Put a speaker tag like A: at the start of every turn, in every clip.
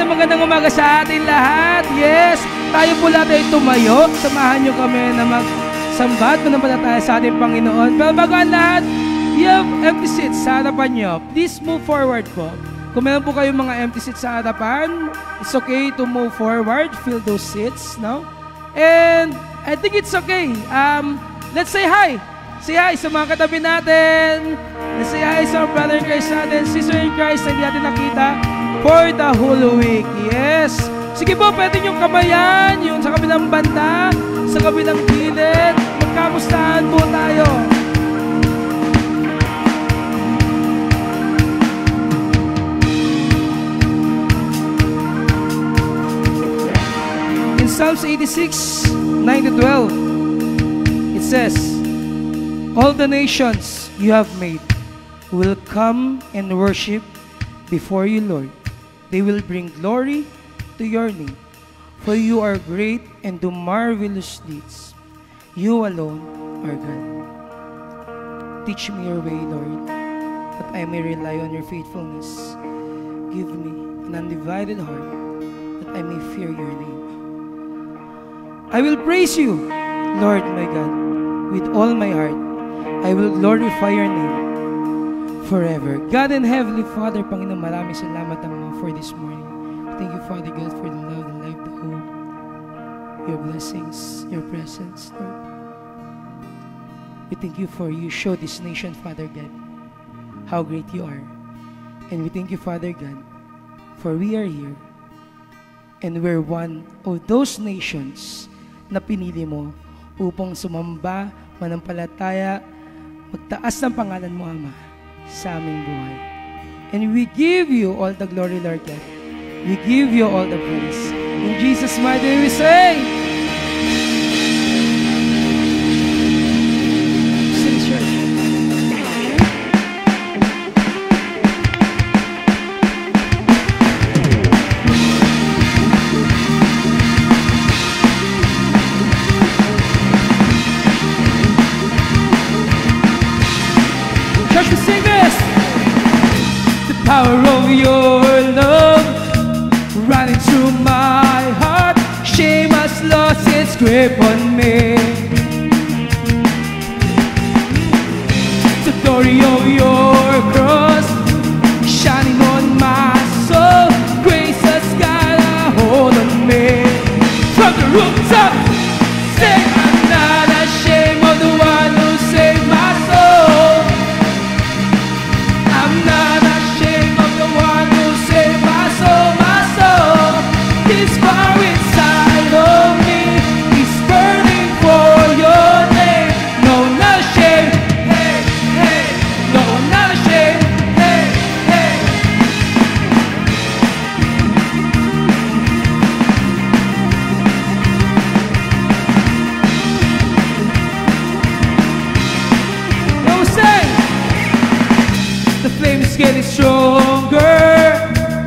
A: magandang umaga sa atin lahat. Yes, tayo po lahat ay tumayo. Samahan nyo kami na magsamba at manampalataya sa ating Panginoon. Pero bago ang lahat, you have empty seats sa harapan nyo. Please move forward po. Kung meron po kayong mga empty seats sa harapan, it's okay to move forward. Fill those seats, no? And I think it's okay. Let's say hi. Say hi sa mga katabi natin. Let's say hi sa brother in Christ natin, sister in Christ na hindi natin nakita for the whole week. Yes. Sige po, pwede niyong kamayan, yung sa kabilang banda, sa kabilang gilid. Magkamustahan po tayo. In Psalms 86, 9-12, it says, all the nations you have made will come and worship before you, Lord. They will bring glory to your name, for you are great and do marvelous deeds. You alone are God. Teach me your way, Lord, that I may rely on your faithfulness. Give me an undivided heart, that I may fear your name. I will praise you, Lord my God, with all my heart. I will glorify your name forever. God and Heavenly Father, Panginoon, maraming salamat for this morning. Thank you, Father God, for the love, the life, the hope, your blessings, your presence, Lord. We thank you for you show this nation, Father God, how great you are. And we thank you, Father God, for we are here and we're one of those nations na pinili mo upang sumamba, manampalataya, magtaas ng pangalan mo, Ama, sa aming buhay. And we give you all the glory, Lord God. We give you all the praise. In Jesus' mighty name we say, sing church. Church, we sing this. The power of your love running through my heart, shame has lost its grip on me. The glory of your cross shining on my soul, grace has got a hold on me. From the rooftop, say I'm not ashamed of the one who saved my soul. I'm not ashamed of the one who saved my soul. His fire inside of me, He's burning for your name. No, not ashamed, hey, hey. No, not ashamed, hey, hey. Now we say, the flame is getting stronger,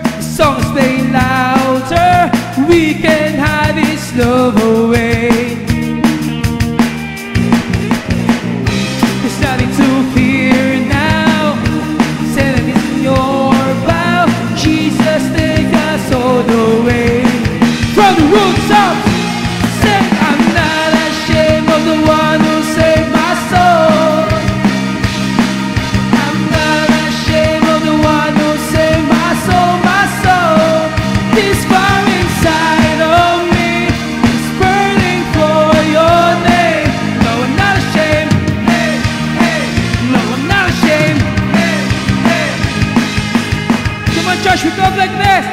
A: the song is playing louder. We can hide this love away. There's nothing to fear now. Satan is in your bow. Jesus, take us all the way. From the rooftops, say I'm not ashamed of the one who saved my soul. I'm not ashamed of the one who saved my soul, my soul. This fire inside of me is burning for your name. No, I'm not ashamed, hey, hey. No, I'm not ashamed, hey, hey. Come on, church, we go like this.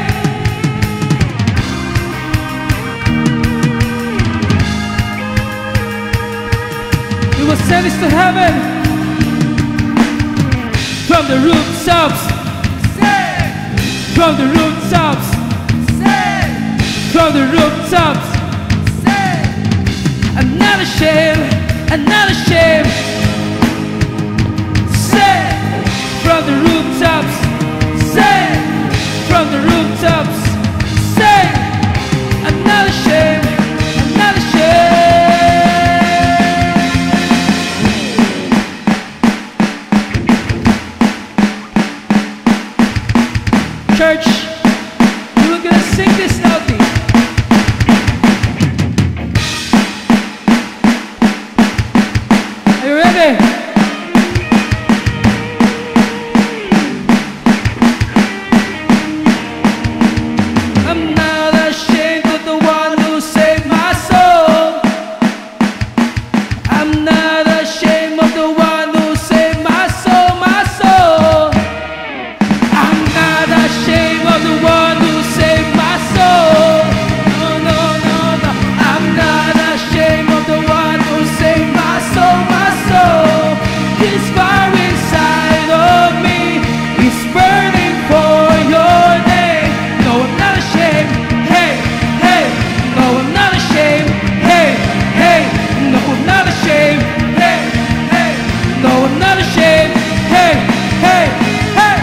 A: We will send this to heaven. From the rooftops, say. From the rooftops, from the rooftops, say, I'm not ashamed, I'm not ashamed. Say, from the rooftops, say, from the rooftops, say, I'm not ashamed, I'm not ashamed. Church, you look at us. sing this loudly. Are you ready? I'm not ashamed of the one who saved my soul. I'm not ashamed of the one who saved my soul, my soul. I'm not ashamed of the one who saved my soul. No, no, no, no. I'm not ashamed of the one who saved my soul, my soul. This fire inside of me is burning for your name. No, I'm not ashamed. Hey, hey. No, I'm not ashamed. Hey, hey. No, I'm not ashamed. Hey, hey. No, I'm not ashamed. Hey, hey, hey.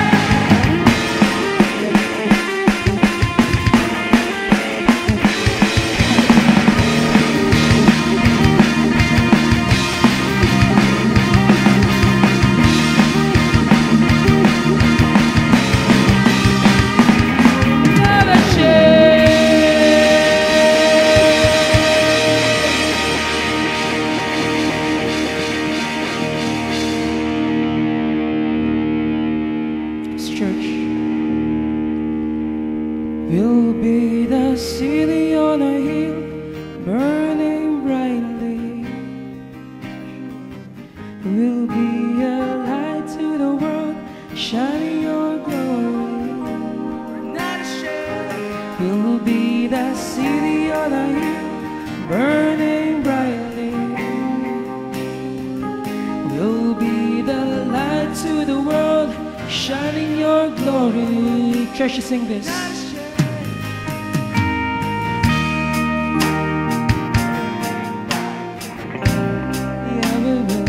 A: Not ashamed. This church will be the city on a hill, burning brightly. Will be a light to the world, shining your glory. Not ashamed. Will be the city on a hill, burning brightly. Will be the light to the world, shining your glory. Church, you sing this. Yeah, we will.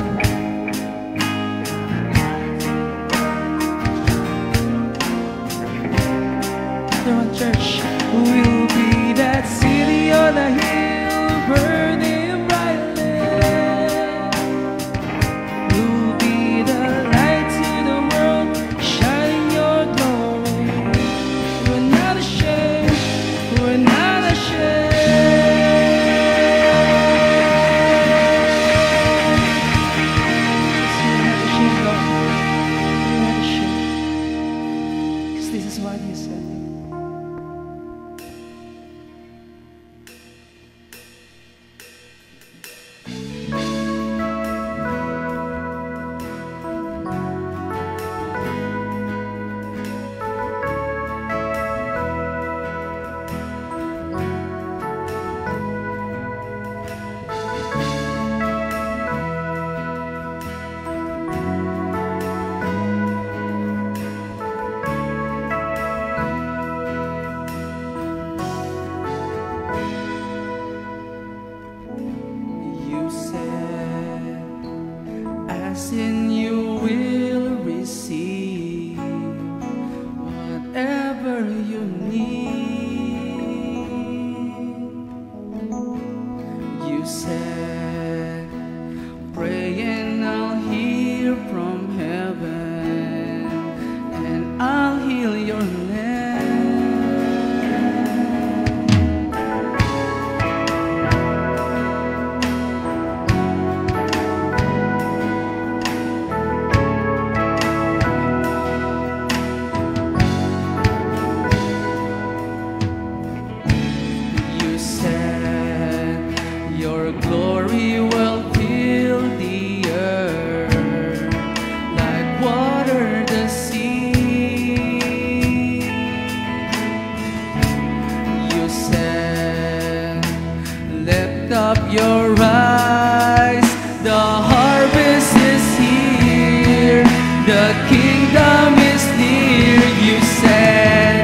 A: Come on, church. We'll be that city on a hill, burning brightly. We'll be the light to the world, shining your glory. We're not ashamed. We're not ashamed. We're not ashamed, Lord. We're not ashamed. 'Cause this is what you said. You said, as in you will receive whatever you need. You said, pray and I'll hear from heaven, and I'll heal your land. You said your glory will fill the earth like water the sea. You said, lift up your eyes, the harvest is here, the kingdom is near. You said,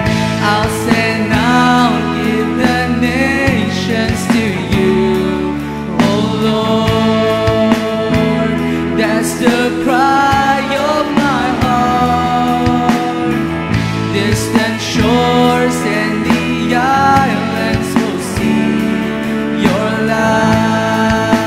A: I'll send, I'll give the nations to you, oh Lord. That's the cry of my heart. Distant shores and the islands will see your light.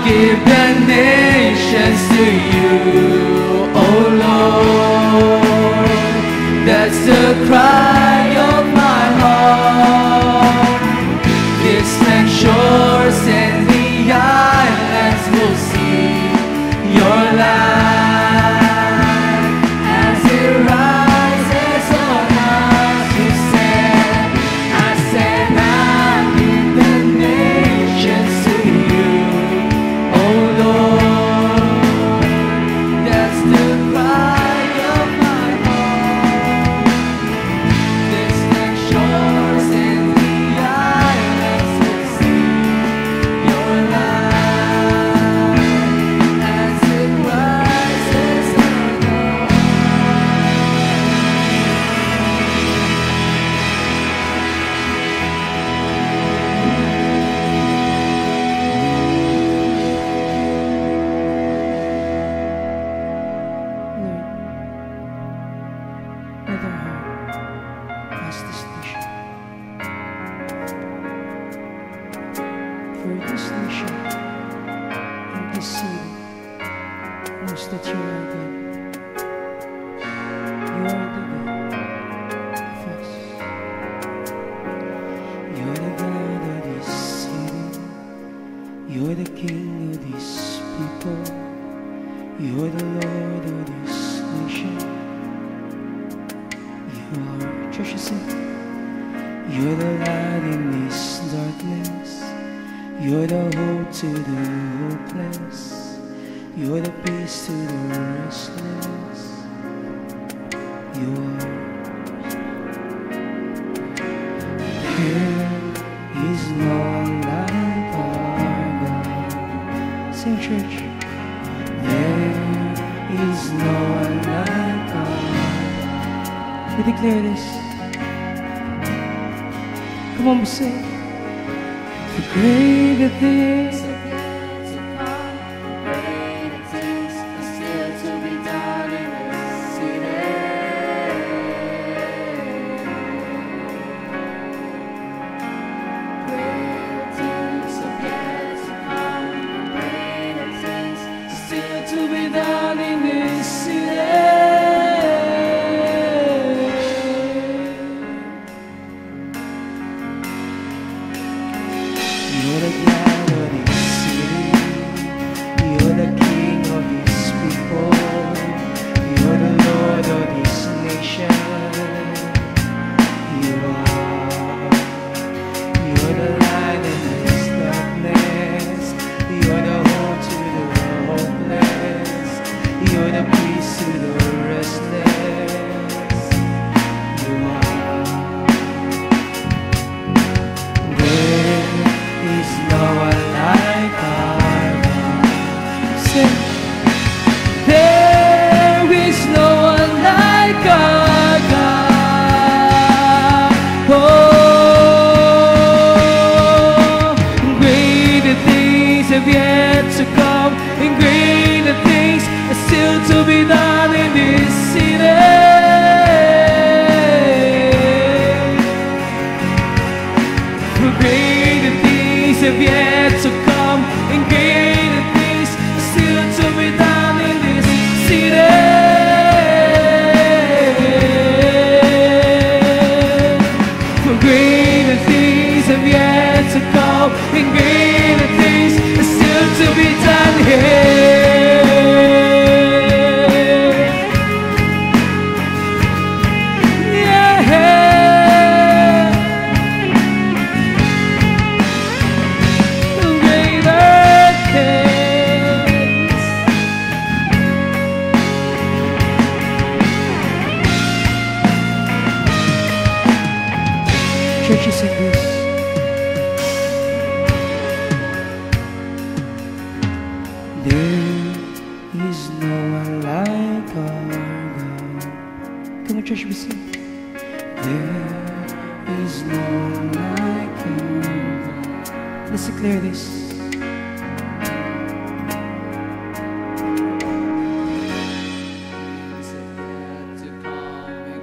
B: give the nations to you, oh Lord. That's the cry of my heart. Distant shores and the islands will see your light as it rises on us. You said, I said, I'll give the nations to you, oh Lord. That's the cry of my heart. Distant shores and the islands will see your light as it rises on us.
A: Lord, let our heart ask this nation. For this nation and this city knows that you are God. You are the God of us. You are the God of this city. You are the King of these people. You are the Lord of this nation. You are, church, sing. You are the light in this darkness. You are the hope to the hopeless. You are the peace to the restless. You are. There is no one like our God. Sing, church. There is no one like our God. We declare this. Come on, sing. For greater things
B: Yet to come, greater things are still to be done in this city. Greater things are yet to come, greater things are still to be done in this city.
A: you're the God of this city. You're the King of these people. You're the Lord of this nation. You are. You're the light in this darkness. You're the hope to the hopeless. You're the peace to the restless. You are. There is no one like our God. Sing. There is no one like our God. Oh, greater things have yet to come, and greater things are still to be done in this city. For greater things have yet to come, and greater things are still to be done in this city. For greater things have yet to come, and greater things are still to be done here. Churches sing this. There is no one like our God. Come on, church, we sing. There is no one like our God. Let's declare this.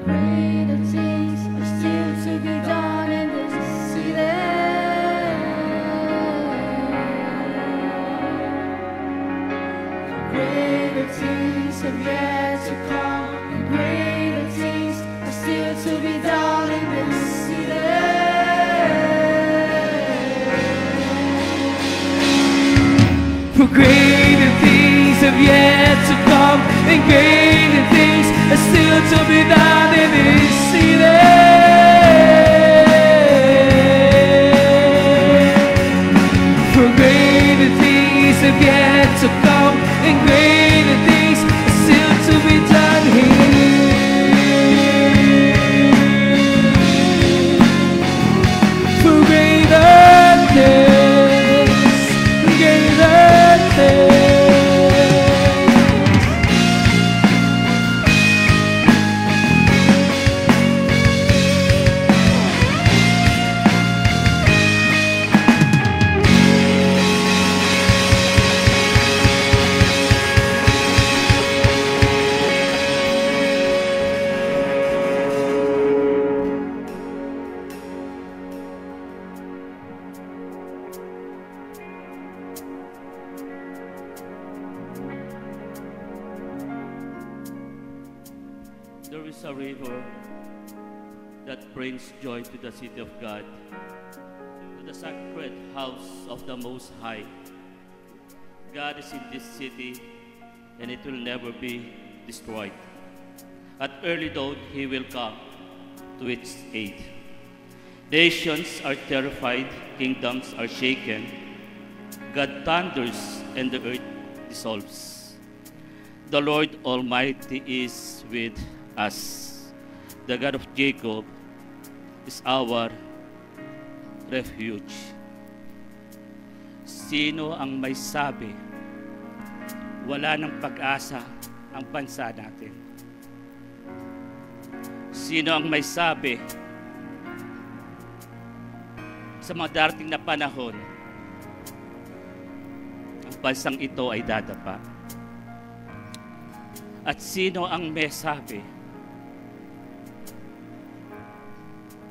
B: Greater things are still to be done in this city. For greater things have yet to come, and greater things are still to be done in this city. For greater things have yet to come, and greater things are still to be done here. For greater things, greater things.
C: There is a river that brings joy to the city of God, to the sacred house of the Most High. God is in this city, and it will never be destroyed. At early dawn, He will come to its aid. Nations are terrified, kingdoms are shaken. God thunders, and the earth dissolves. The Lord Almighty is with us. The God of Jacob is our refuge. Sino ang may sabi, wala ng pag-asa ang bansa natin? Sino ang may sabi, sa mga darating na panahon, ang bansang ito ay dadapa? At sino ang may sabi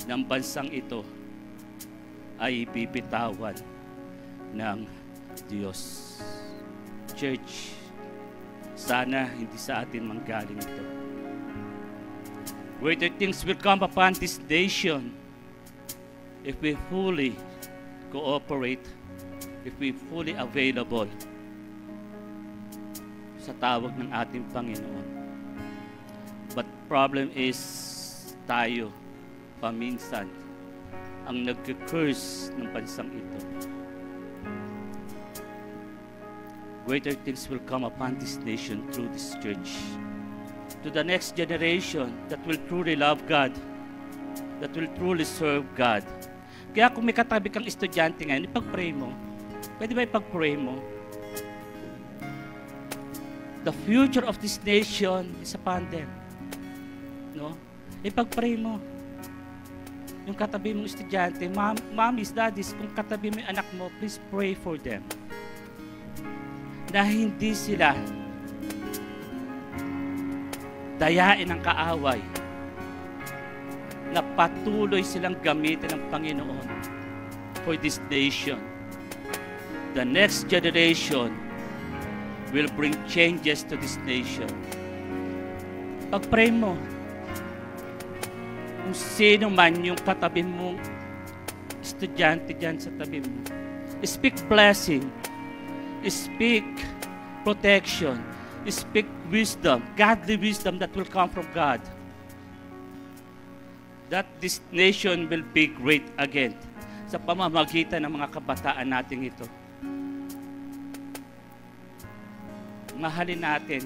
C: ng bansang ito ay bibitawan ng Diyos? Church, sana hindi sa atin manggaling ito. Greater things will come upon this nation if we fully cooperate, if we fully available sa tawag ng ating Panginoon. But problem is, tayo paminsan ang nagka-curse ng bansang ito. Greater things will come upon this nation through this church. To the next generation that will truly love God, that will truly serve God. Kaya kung may katabi kang estudyante ngayon, ipag-pray mo. Pwede ba ipag-pray mo? The future of this nation is upon them. No? Ipag-pray mo. Yung katabi mong estudyante, mommies, daddies, kung katabi mo yung anak mo, please pray for them. Na hindi sila dayain ng kaaway, na patuloy silang gamitin ng Panginoon for this nation. The next generation will bring changes to this nation. Pag-pray mo, kung sino man yung katabi mong estudyante dyan sa tabi mo, speak blessing, speak protection, speak wisdom, godly wisdom that will come from God. That this nation will be great again sa pamamagitan ng mga kabataan natin ito. Mahalin natin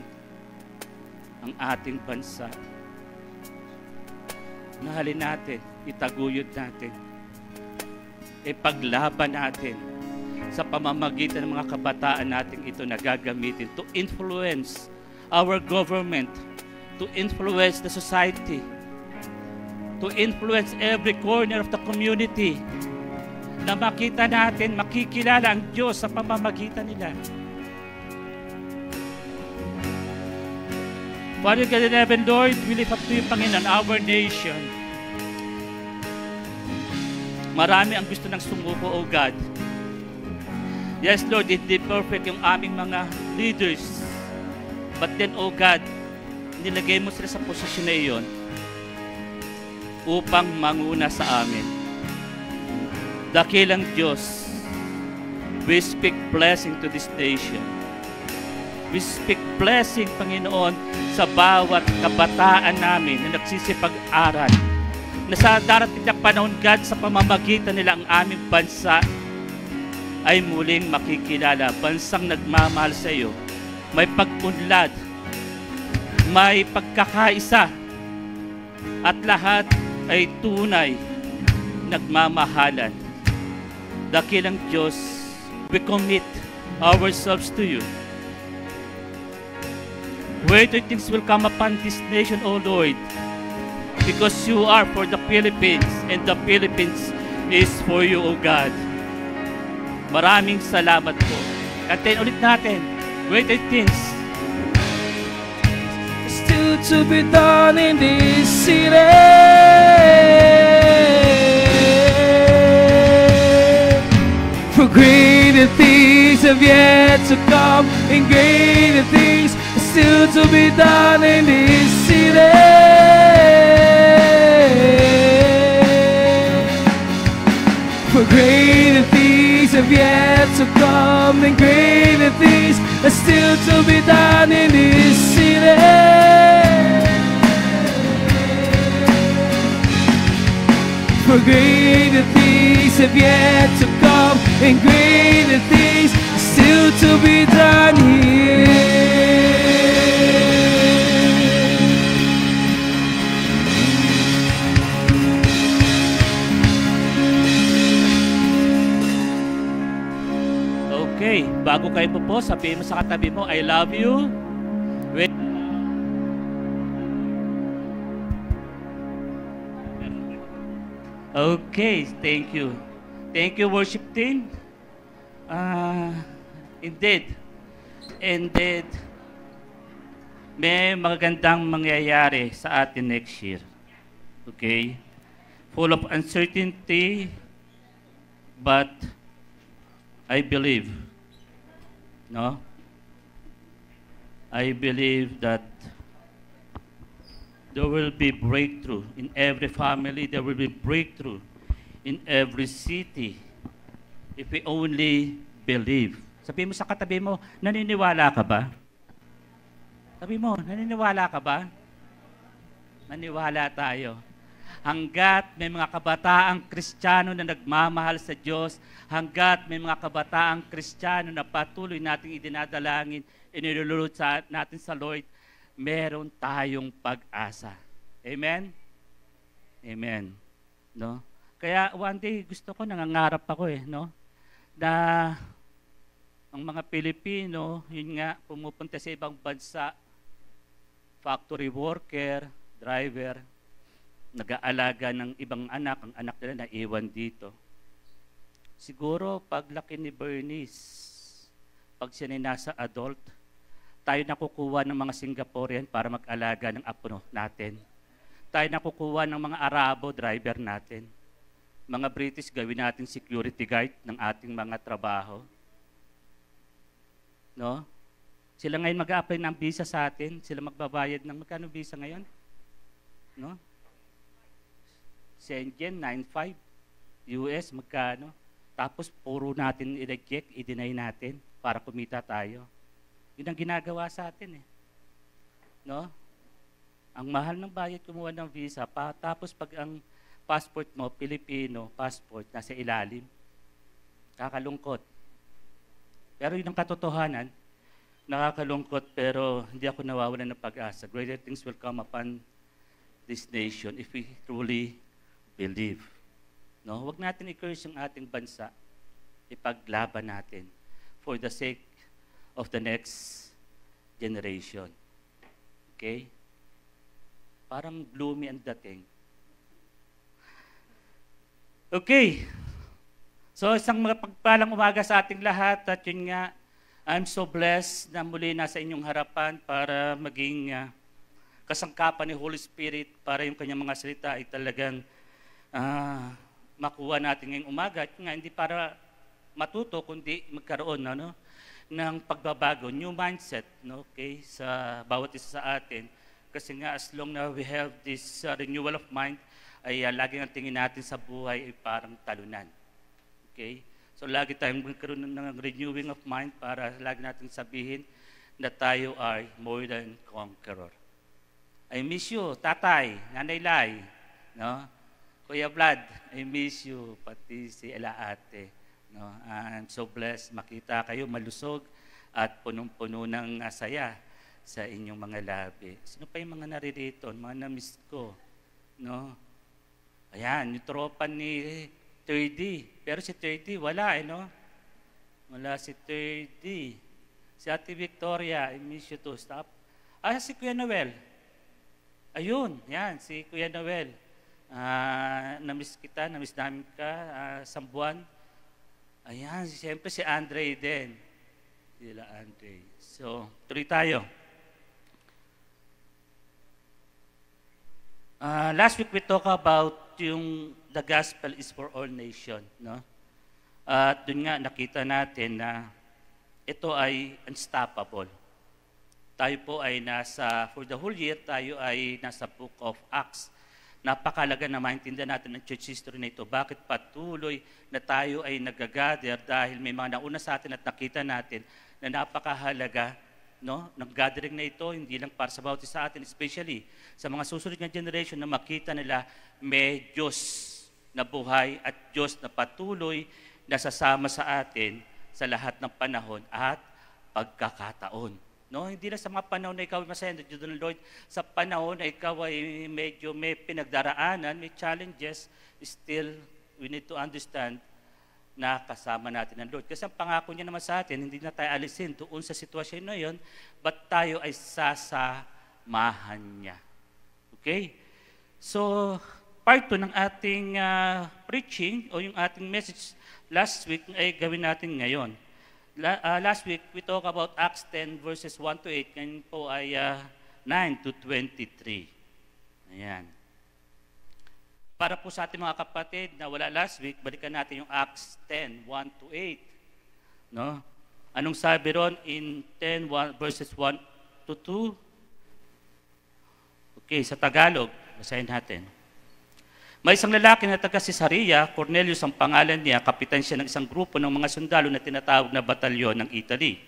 C: ang ating bansa. Mahalin natin, itaguyod natin, ipaglaban natin sa pamamagitan ng mga kabataan natin ito na gagamitin to influence our government, to influence the society, to influence every corner of the community, na makita natin, makikilala ang Diyos sa pamamagitan nila. Father God in heaven, Lord, we lift up to you, Panginoon, our nation. Marami ang gusto ng sumuko, O God. Yes, Lord, hindi perfect yung aming mga leaders. But then, O God, nilagay mo sila sa posisyon na iyon upang manguna sa amin. Dakilang Diyos, We speak blessing to this nation. We speak blessing, Panginoon, sa bawat kabataan namin na nagsisipag-aral. Na sa darating na panahon, God, sa pamamagitan nila ang aming bansa ay muling makikilala. Bansang nagmamahal sa iyo. May pag-unlad. May pagkakaisa. At lahat ay tunay nagmamahalan. Dakilang Diyos, we commit ourselves to you. Greater things will come upon this nation, O Lord, because you are for the Philippines, and the Philippines is for you, O God. Maraming salamat po. Kantayin ulit natin, greater things
B: Still to be done in this city. For greater things have yet to come, and greater things are still to be done in this city. For greater things have yet to come, and greater things are still to be done in this city. For greater things have yet to come, and greater things are still to be done here.
C: Okay, bago kayo po, sabihin mo sa katabi mo, I love you. Wait. Okay, thank you. Thank you, worship team. Indeed, may magagandang mangyayari sa atin next year. Okay? Full of uncertainty, but I believe, no? I believe that there will be breakthrough in every family. There will be breakthrough in every city if we only believe. Sabi mo sa katabi mo, naniniwala ka ba? Sabi mo, naniniwala ka ba? Naniwala tayo. Hanggat may mga kabataang Kristiyano na nagmamahal sa Diyos, hanggat may mga kabataang Kristiyano na patuloy nating idinadalangin, inilululot natin sa Lord, meron tayong pag-asa. Amen? Amen. No? Kaya one day gusto ko, nangangarap ako no? Na ang mga Pilipino, yun nga, pumupunta sa ibang bansa, factory worker, driver, nag-aalaga ng ibang anak, ang anak nila naiwan dito. Siguro, paglaki ni Bernice, pag siya nasa adult, tayo nakukuha ng mga Singaporean para mag-alaga ng apo natin. Tayo nakukuha ng mga Arabo, driver natin. Mga British, gawin natin security guard ng ating mga trabaho. No? Sila ngayon mag-a-apply ng visa sa atin. Sila magbabayad ng magkano visa ngayon? No? Schengen, 9.5. US, magkano? Tapos puro natin i-reject, i-deny natin para kumita tayo. Yun ang ginagawa sa atin No? Ang mahal ng bayad kumuha ng visa, tapos pag ang passport mo, Filipino passport, nasa ilalim. Kakalungkot. Pero yun ang katotohanan, nakakalungkot pero hindi ako nawawalan ng pag-asa. Greater things will come upon this nation if we truly believe. No? Huwag natin i-curse yung ating bansa. Ipaglaban natin for the sake of the next generation. Okay? Parang gloomy ang dating. Okay. So isang pagpalang umaga sa ating lahat at yun nga, I'm so blessed na muli nasa inyong harapan para maging kasangkapan ni Holy Spirit para yung kanyang mga salita ay talagang makuha natin ngayong umaga. At nga, hindi para matuto, kundi magkaroon ng pagbabago, new mindset, okay, sa bawat isa sa atin. Kasi nga, as long na we have this renewal of mind, ay lagi ang tingin natin sa buhay ay parang talunan. Okay? So lagi tayong magkaroon ng renewing of mind para lagi natin sabihin na tayo ay more than conqueror. I miss you, Tatay, Nanay Lai, no? Kuya Vlad, I miss you, pati si Ela Ate. No? I'm so blessed makita kayo malusog at punong-puno ng saya sa inyong mga labi. Sino pa yung mga naririto, mga na-miss ko? No? Ayan, yung tropa ni 3D. Pero si 3D, wala no? Wala si 3D. Si Ate Victoria, I miss you too. Stop. Si Kuya Noel. Ayun, yan, si Kuya Noel. Na-miss kita, na-miss namin ka, isang buwan. Ayan, siyempre si Andre din. Sila Andre. So, tuloy tayo. Last week we talked about yung the gospel is for all nation, no? At dun nga nakita natin na ito ay unstoppable. Tayo po ay for the whole year, tayo ay nasa Book of Acts. Napakalaga na maintindihan natin ang church history na ito. Bakit patuloy na tayo ay nag-gather dahil may mga nauna sa atin at nakita natin na napakahalaga, no, ng gathering na ito, hindi lang para sa bawat isa atin, especially sa mga susunod na generation na makita nila may Diyos na buhay at Diyos na patuloy na sasama sa atin sa lahat ng panahon at pagkakataon. No, hindi lang sa mga panahon na ikaw ay masaya na Diyos ng Lord, sa panahon na ikaw ay medyo may pinagdaraanan, may challenges, still we need to understand na kasama natin ng Lord. Kasi ang pangako niya naman sa atin, hindi na tayo alisin doon sa sitwasyon na yun, but tayo ay sasamahan niya. Okay? So, part 2 ng ating preaching o yung ating message last week ay gawin natin ngayon. Last week, we talked about Acts 10 verses 1 to 8. Ngayon po ay 9 to 23. Ayan. Para po sa ating mga kapatid na wala last week, balikan natin yung Acts 10, 1 to 8. No? Anong sabi ron in 10 verses 1 to 2? Okay, sa Tagalog, basahin natin. May isang lalaki na taga Caesarea, Cornelius ang pangalan niya, kapitan siya ng isang grupo ng mga sundalo na tinatawag na batalyon ng Italy.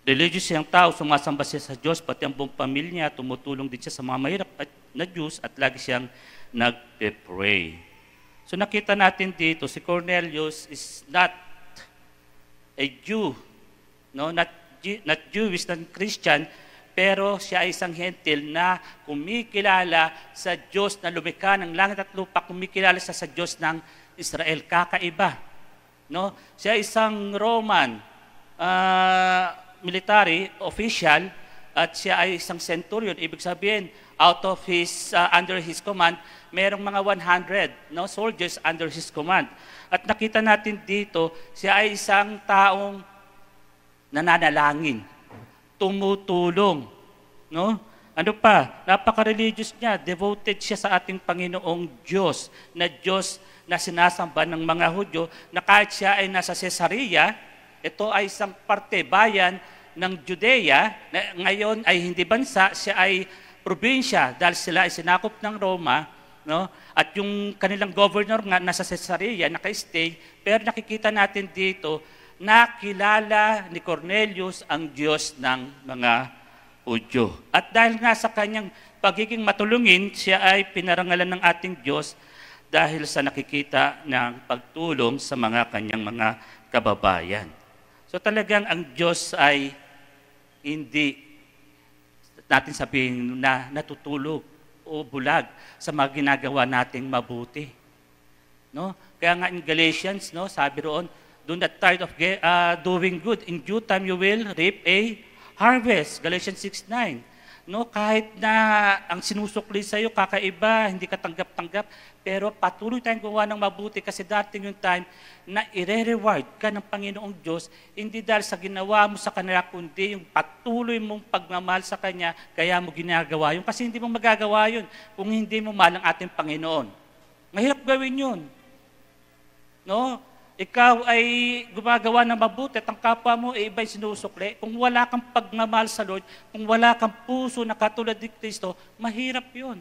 C: Religious siyang tao, sumasamba siya sa Diyos, pati ang buong pamilya, tumutulong din siya sa mga mahirap na Diyos at lagi siyang nagpe-pray. So nakita natin dito, si Cornelius is not a Jew, no? not Jewish, not Christian, pero siya ay isang hentil na kumikilala sa Diyos na lumikha ng langit at lupa, kumikilala siya sa Diyos ng Israel. Kakaiba. No? Siya ay isang Roman military official at siya ay isang centurion. Ibig sabihin, under his command, mayroong mga 100 soldiers under his command. At nakita natin dito, siya ay isang taong nananalangin, tumutulong, no? Ano pa? Napaka-religious niya, devoted siya sa ating Panginoong Diyos na sinasamba ng mga Hudyo, na kahit siya ay nasa Caesarea, ito ay isang parte, bayan ng Judea, na ngayon ay hindi bansa, siya ay probinsya dahil sila ay sinakop ng Roma, no? At yung kanilang governor nga nasa Caesarea, naka-stay, pero nakikita natin dito, nakilala ni Cornelius ang Diyos ng mga Hudyo. At dahil nga sa kanyang pagiging matulungin, siya ay pinarangalan ng ating Diyos dahil sa nakikita ng pagtulong sa mga kanyang mga kababayan. So talagang ang Diyos ay hindi natin sabihin na natutulog o bulag sa mga ginagawa nating mabuti. No? Kaya nga in Galatians, no, sabi roon, do not tired of doing good. In due time you will reap a harvest. Galatians 6:9. No, kahit na ang sinusukli sa iyo kakaiba, hindi ka tanggap-tanggap, pero patuloy tayong gawa ng mabuti kasi dating yung time na ire-reward ka ng Panginoong Diyos, hindi dahil sa ginawa mo sa kanila, kundi yung patuloy mong pagmamahal sa Kanya, kaya mo ginagawa yun. Kasi hindi mo magagawa yun kung hindi mo mahal ang ating Panginoon. Mahirap gawin yun. No? Ikaw ay gumagawa ng mabuti at ang kapwa mo ay iba'y sinusukli. Kung wala kang pagmamahal sa Lord, kung wala kang puso na katulad ni Kristo, mahirap yun.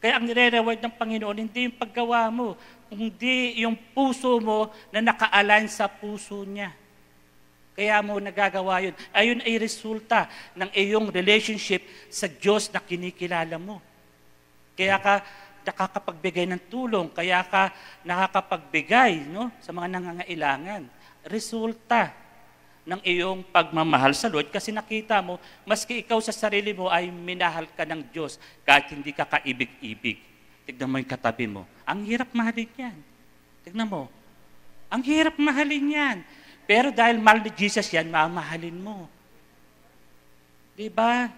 D: Kaya ang nire-reward ng Panginoon, hindi yung paggawa mo, kundi yung puso mo na naka-align sa puso niya. Kaya mo nagagawa yun. Ayun ay resulta ng iyong relationship sa Diyos na kinikilala mo. Kaya ka nakakapagbigay ng tulong, kaya ka nakakapagbigay, no, sa mga nangangailangan. Resulta ng iyong pagmamahal sa Lord kasi nakita mo, maski ikaw sa sarili mo ay minahal ka ng Diyos kahit hindi ka kaibig-ibig. Tignan mo yung katabi mo. Ang hirap mahalin yan. Tignan mo. Ang hirap mahalin yan. Pero dahil mahal ni Jesus yan, mamahalin mo. Diba?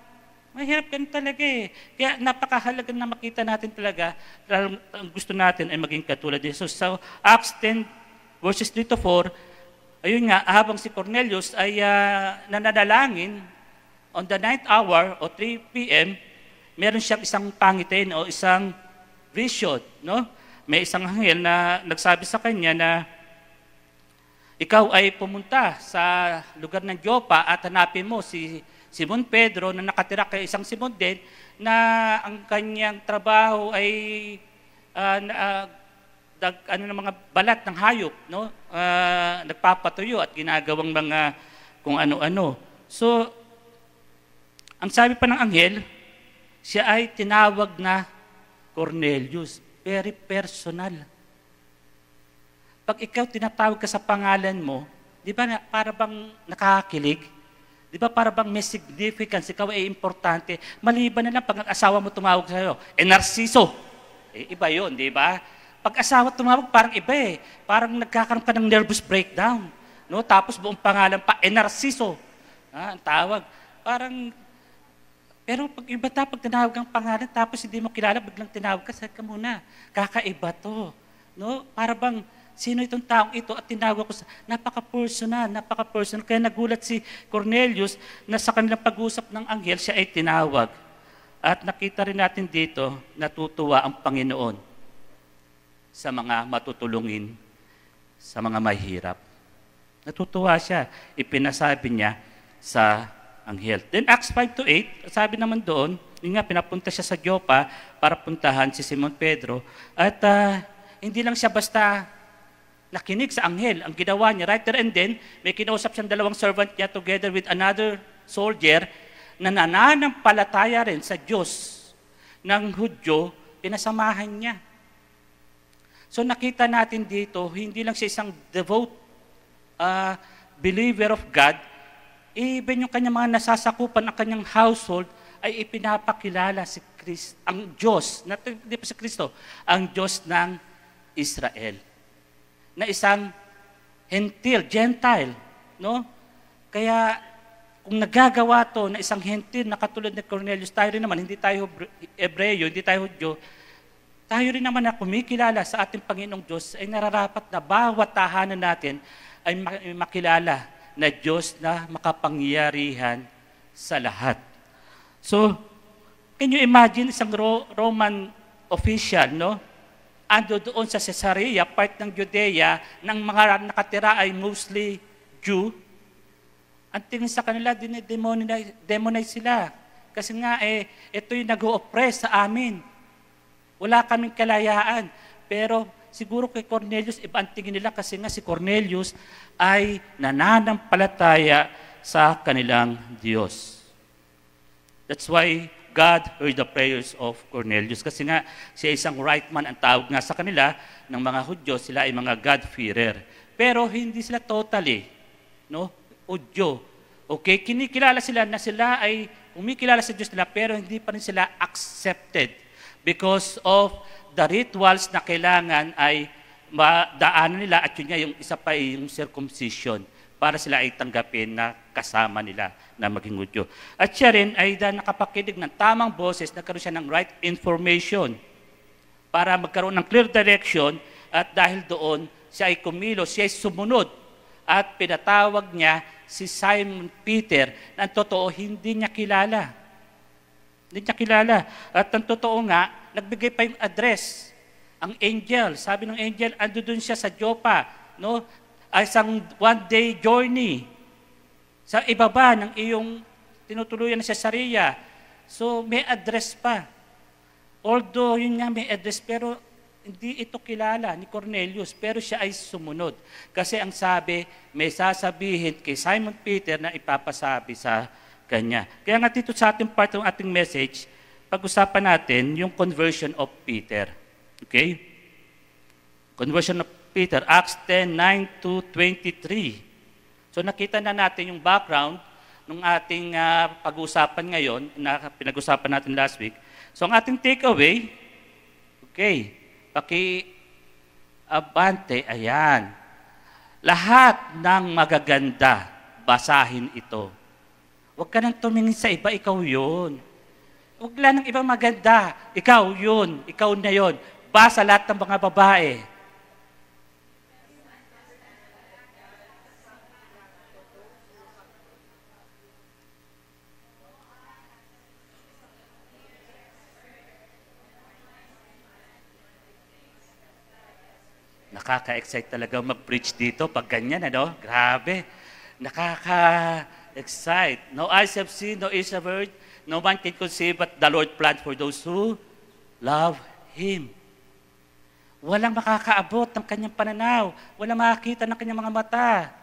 D: Mahirap yan talaga eh. Kaya napakahalaga na makita natin talaga, ang gusto natin ay maging katulad ni Jesus. So, Acts 10, verses 3 to 4, ayun nga, habang si Cornelius ay nananalangin, on the 9th hour o 3 p.m., meron siyang isang pangitin o isang vision. No? May isang anghel na nagsabi sa kanya na, ikaw ay pumunta sa lugar ng Joppa at hanapin mo si Simon Pedro na nakatira kay isang Simon din na ang kanyang trabaho ay ng mga balat ng hayop, no? Nagpapatuyo at ginagawang mga kung ano-ano. So, ang sabi pa ng anghel, siya ay tinawag na Cornelius. Very personal. Pag ikaw tinatawag ka sa pangalan mo, di ba para bang nakakakilig? Di ba para bang may significance? Ikaw ay importante. Maliban na lang pag asawa mo tumawag sa'yo, Narciso. Iba yun, di ba? Pag asawa tumawag, parang iba eh. Parang nagkakaroon ka ng nervous breakdown. No? Tapos buong pangalan pa, Narciso. Ang tawag. Parang, pero pag iba pag tinawag ang pangalan, tapos hindi mo kilala, biglang tinawag ka, saka muna. Kakaiba to. No? Para bang, sino itong taong ito at tinawag ko sa napaka-personal. Kaya nagulat si Cornelius na sa kanilang pag-usap ng anghel, siya ay tinawag. At nakita rin natin dito, natutuwa ang Panginoon sa mga matutulungin, sa mga mahirap. Natutuwa siya. Ipinasabi niya sa anghel. Then Acts 5-8, sabi naman doon, yun nga, pinapunta siya sa Joppa para puntahan si Simon Pedro. At hindi lang siya basta nakinig sa anghel. Ang ginawa niya, right there and then, may kinausap siyang dalawang servant niya together with another soldier na nananampalataya rin sa Diyos ng Hudyo, pinasamahan niya. So nakita natin dito, hindi lang siya isang devout believer of God, even yung kanyang mga nasasakupan, ang kanyang household, ay ipinapakilala si Kristo, ang Diyos, hindi pa si Kristo, ang Diyos ng Israel. Na isang Gentile, no? Kaya kung nagagawa to na isang Gentile na katulad ni Cornelius, tayo rin naman, hindi tayo Ebreyo, hindi tayo Hudyo, tayo rin naman na kumikilala sa ating Panginoong Diyos, ay nararapat na bawat tahanan natin ay makilala na Diyos na makapangyarihan sa lahat. So, can you imagine isang Roman official, no? Ando doon sa Caesarea, part ng Judea, ng mga nakatira ay mostly Jew. Ang tingin sa kanila, demonize sila. Kasi nga, ito yung nag-o-oppress sa amin. Wala kaming kalayaan. Pero siguro kay Cornelius, iba ang tingin nila kasi nga si Cornelius ay nananampalataya sa kanilang Diyos. That's why God heard the prayers of Cornelius. Kasi nga, siya isang right man, ang tawag nga sa kanila ng mga Hudyo, sila ay mga God-fearer. Pero hindi sila totally, no, Hudyo. Okay, kinikilala sila na sila ay kumikilala sa Diyos nila, pero hindi pa rin sila accepted because of the rituals na kailangan ay madaanan nila at yun nga, yung isa pa ay yung circumcision para sila ay tanggapin na kasama nila na maging Hudyo. At siya rin ay nakapakinig ng tamang boses, nagkaroon siya ng right information para magkaroon ng clear direction at dahil doon siya ay kumilos, siya ay sumunod at pinatawag niya si Simon Peter na ang totoo hindi niya kilala. Hindi niya kilala. At ang totoo nga, nagbigay pa yung address. Ang angel, sabi ng angel, ando doon siya sa Joppa, no? Ay isang one-day journey sa ibaba ng iyong tinutuluyan na Caesarea. So, may address pa. Although yun nga may address, pero hindi ito kilala ni Cornelius, pero siya ay sumunod. Kasi ang sabi, may sasabihin kay Simon Peter na ipapasabi sa kanya. Kaya nga dito sa ating part ng ating message, pag-usapan natin yung conversion of Peter. Okay? Conversion of Peter, Acts 10:9-23. So nakita na natin yung background ng ating pag-uusapan ngayon, na pinag-usapan natin last week. So ang ating takeaway, okay, paki-abante, ayan. Lahat ng magaganda, basahin ito. Huwag ka nang tumingin sa iba, ikaw yun. Huwag lang ng ibang maganda, ikaw yun, ikaw na yun. Basa lahat ng mga babae. Nakaka-excite talaga mag-preach dito pag ganyan, ano? Grabe. Nakaka-excite. No eyes have seen, no ears have heard, no man can conceive, but the Lord planned for those who love Him. Walang makakaabot ng kanyang pananaw. Walang makakita ng kanyang mga mata.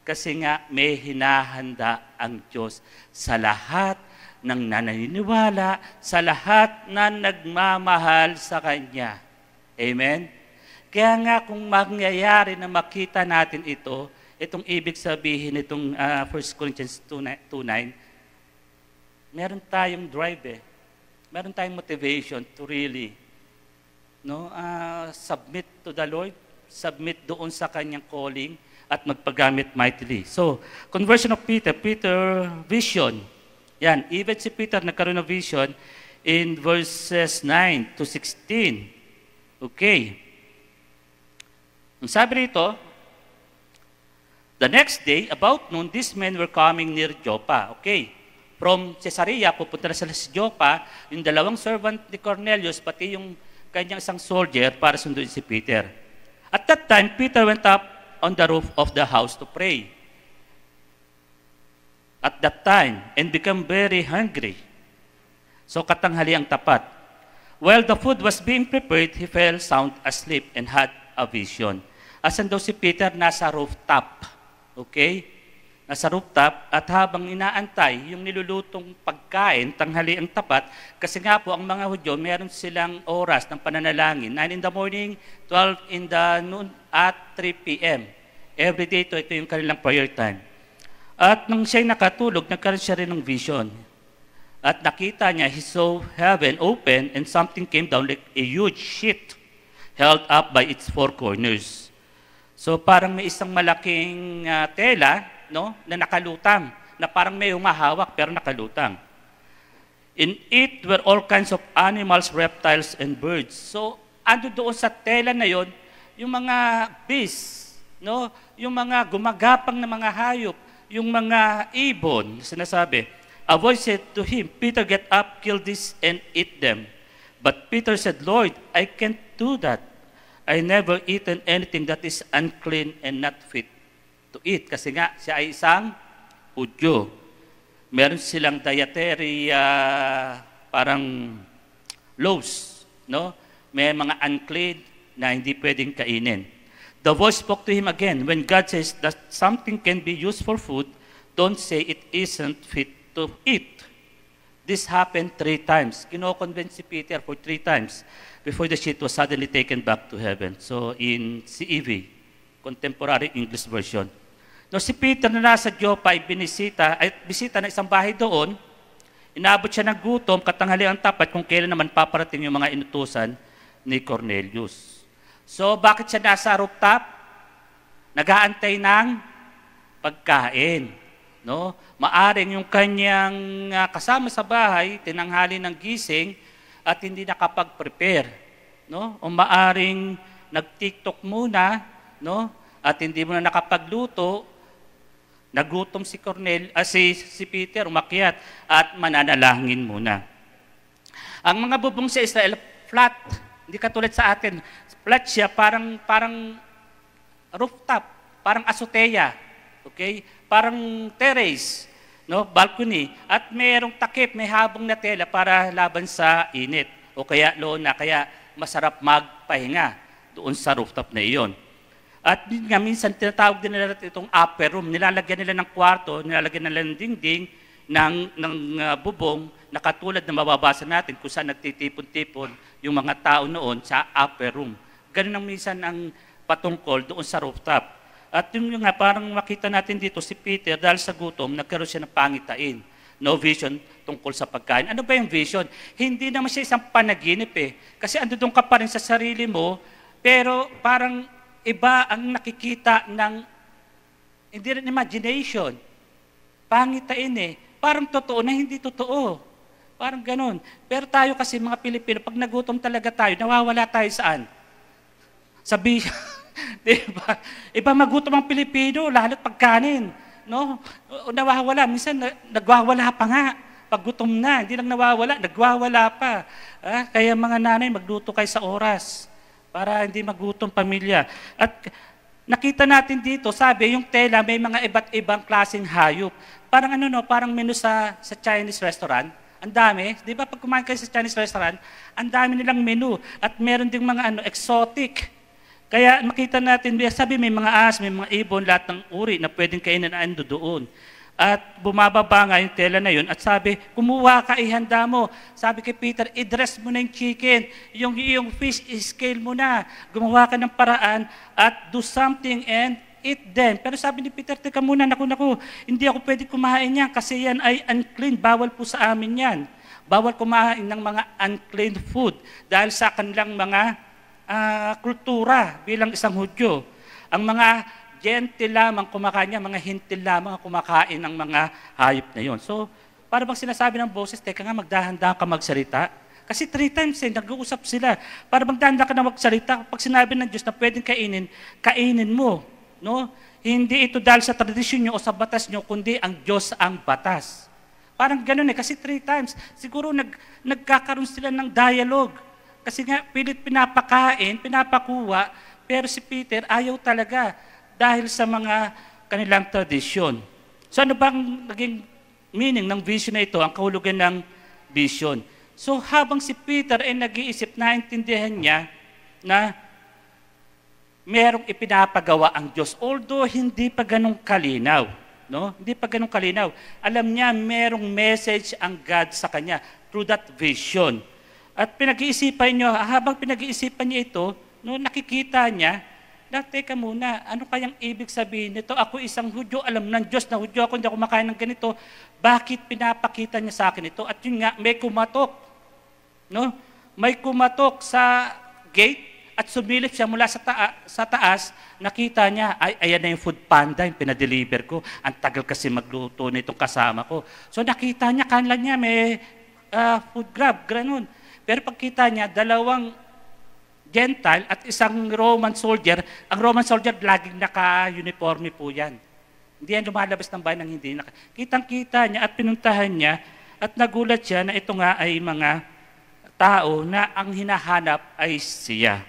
D: Kasi nga, may hinahanda ang Diyos sa lahat ng naniniwala, sa lahat na nagmamahal sa Kanya. Amen? Kaya nga kung mangyayari na makita natin ito, itong ibig sabihin itong 1 Corinthians 2:9, meron tayong drive Meron tayong motivation to really submit to the Lord, submit doon sa kanyang calling at magpagamit mightily. So, conversion of Peter, vision. Yan, even si Peter nagkaroon ng vision in verses 9-16. Okay. Ang sabi rito, the next day, about noon, these men were coming near Joppa. Okay. From Caesarea, pupunta na sila sa Joppa, yung dalawang servant ni Cornelius, pati yung kanyang isang soldier para sunduin si Peter. At that time, Peter went up on the roof of the house to pray. At that time, and became very hungry. So katanghali ang tapat. While the food was being prepared, he fell sound asleep and had a vision. Asan daw si Peter? Nasa rooftop. Okay? Nasa rooftop at habang inaantay yung nilulutong pagkain, tanghali ang tapat, kasi nga po ang mga Hudyo, meron silang oras ng pananalangin. 9 in the morning, 12 in the noon, at 3 p.m. Every day ito yung kanilang prayer time. At nung siya'y nakatulog, nagkaroon siya rin ng vision. At nakita niya, he saw heaven open and something came down like a huge sheet held up by its four corners. So parang may isang malaking tela, no, na nakalutang, na parang may humahawak pero nakalutang. In it were all kinds of animals, reptiles, and birds. So ando doon sa tela na yon, yung mga beasts, no, yung mga gumagapang na mga hayop, yung mga ibon, sinasabi. A voice said to him, Peter, get up, kill this, and eat them. But Peter said, Lord, I can't do that. I never eaten anything that is unclean and not fit to eat. Kasi nga, siya ay isang Hudyo. Meron silang dietary parang laws, no? May mga unclean na hindi pwedeng kainin. The voice spoke to him again. When God says that something can be used for food, don't say it isn't fit to eat. This happened 3 times. Kino-convince si Peter for 3 times before the sheet was suddenly taken back to heaven. So in CEV, Contemporary English Version. No, si Peter na nasa Joppa ay bisita ng isang bahay doon. Inabot siya ng gutom, katanghali ang tapat kung kailan naman paparating yung mga inutusan ni Cornelius. So bakit siya nasa rooftop? Nag-aantay ng pagkain. No? Maaring yung kanyang kasama sa bahay, tinanghali ng gising, at hindi nakapag-prepare, no? O maaring nag-TikTok muna, no? At hindi mo na nakapagluto, nagutom si si Peter, umakyat at mananalangin muna. Ang mga bubong sa Israel flat, hindi katulad sa atin. Flat siya, parang rooftop, parang azotea, okay? Parang terrace, no, balcony, at mayroong takip, may habong na tela para laban sa init. o kaya lona, kaya masarap magpahinga doon sa rooftop na iyon. At yun nga, minsan tinatawag din nila itong upper room. Nilalagyan nila ng kwarto, nilalagyan nila ng dingding, ng bubong, na katulad na mababasa natin kung saan nagtitipon-tipon yung mga tao noon sa upper room. Ganun ang minsan ang patungkol doon sa rooftop. At yung nga, parang makita natin dito si Peter, dahil sa gutom, nagkaroon siya ng pangitain. No vision tungkol sa pagkain. Ano ba yung vision? Hindi naman siya isang panaginip eh. Kasi andun ka pa rin sa sarili mo, pero parang iba ang nakikita ng, hindi rin imagination. Pangitain eh. Parang totoo na hindi totoo. Parang ganun. Pero tayo kasi mga Pilipino, pag nagutom talaga tayo, nawawala tayo saan? Sa vision. Diba? Iba magutom ang Pilipino, lalo't pagkanin. No? Nawawala. Minsan, nagwawala pa nga. Pag gutom na, hindi lang nawawala, nagwawala pa. Kaya mga nanay, magluto kayo sa oras para hindi magutom pamilya. At nakita natin dito, sabi, yung tela, may mga iba't ibang klaseng hayop. Parang parang menu sa Chinese restaurant. Ang dami. Di ba pag kumain kayo sa Chinese restaurant, ang dami nilang menu. At meron ding mga exotic. Kaya makita natin, sabi may mga ahas, may mga ibon, lahat ng uri na pwedeng kainin na ando doon. At bumababa nga yung tela na yun at sabi, kumuha ka, ihanda mo. Sabi kay Peter, i-dress mo na yung chicken, yung fish, i-scale mo na. Gumawa ka ng paraan at do something and eat them. Pero sabi ni Peter, teka muna, naku, hindi ako pwede kumain yan kasi yan ay unclean, bawal po sa amin yan. Bawal kumain ng mga unclean food dahil sa kanilang mga kultura bilang isang Hudyo. Ang mga gentle lamang kumakain niya, mga hintil lamang kumakain ng mga hayop na yon. So, para bang sinasabi ng boses, teka nga, magdahan-dahan ka magsalita. Kasi 3 times nag-uusap sila. Para bang dahan-dahan ka na magsalita, pag sinabi ng Diyos na pwedeng kainin, kainin mo. No? Hindi ito dahil sa tradisyon nyo o sa batas nyo, kundi ang Diyos ang batas. Parang ganun kasi 3 times. Siguro nagkakaroon sila ng dialogue. Kasi nga, pilit pinapakain, pinapakuha, pero si Peter ayaw talaga dahil sa mga kanilang tradisyon. So ano bang naging meaning ng vision na ito, ang kahulugan ng vision? So habang si Peter ay nag-iisip, naintindihan niya na merong ipinapagawa ang Diyos. Although hindi pa ganun kalinaw. No? Hindi pa ganun kalinaw. Alam niya merong message ang God sa kanya through that vision. At pinag-iisipan niyo, habang pinag-iisipan niya ito, nakikita niya, teka muna, ano kayang ibig sabihin nito? Ako isang Hudyo, alam ng Diyos na Hudyo ako, hindi ako makain ng ganito. Bakit pinapakita niya sa akin ito? At yun nga, may kumatok. No? May kumatok sa gate at sumilip siya mula sa taas, nakita niya, ayan na yung food panda, yung pinadeliver ko. Ang tagal kasi magluto na itong kasama ko. So nakita niya, kanla niya, may food grab, gano'n. Pero pagkita niya, 2 Gentile at isang Roman soldier, ang Roman soldier laging naka-uniforme po yan. Hindi yan lumalabas ng bayan ng hindi naka. Kitang-kita niya at pinuntahan niya at nagulat siya na ito nga ay mga tao na ang hinahanap ay siya.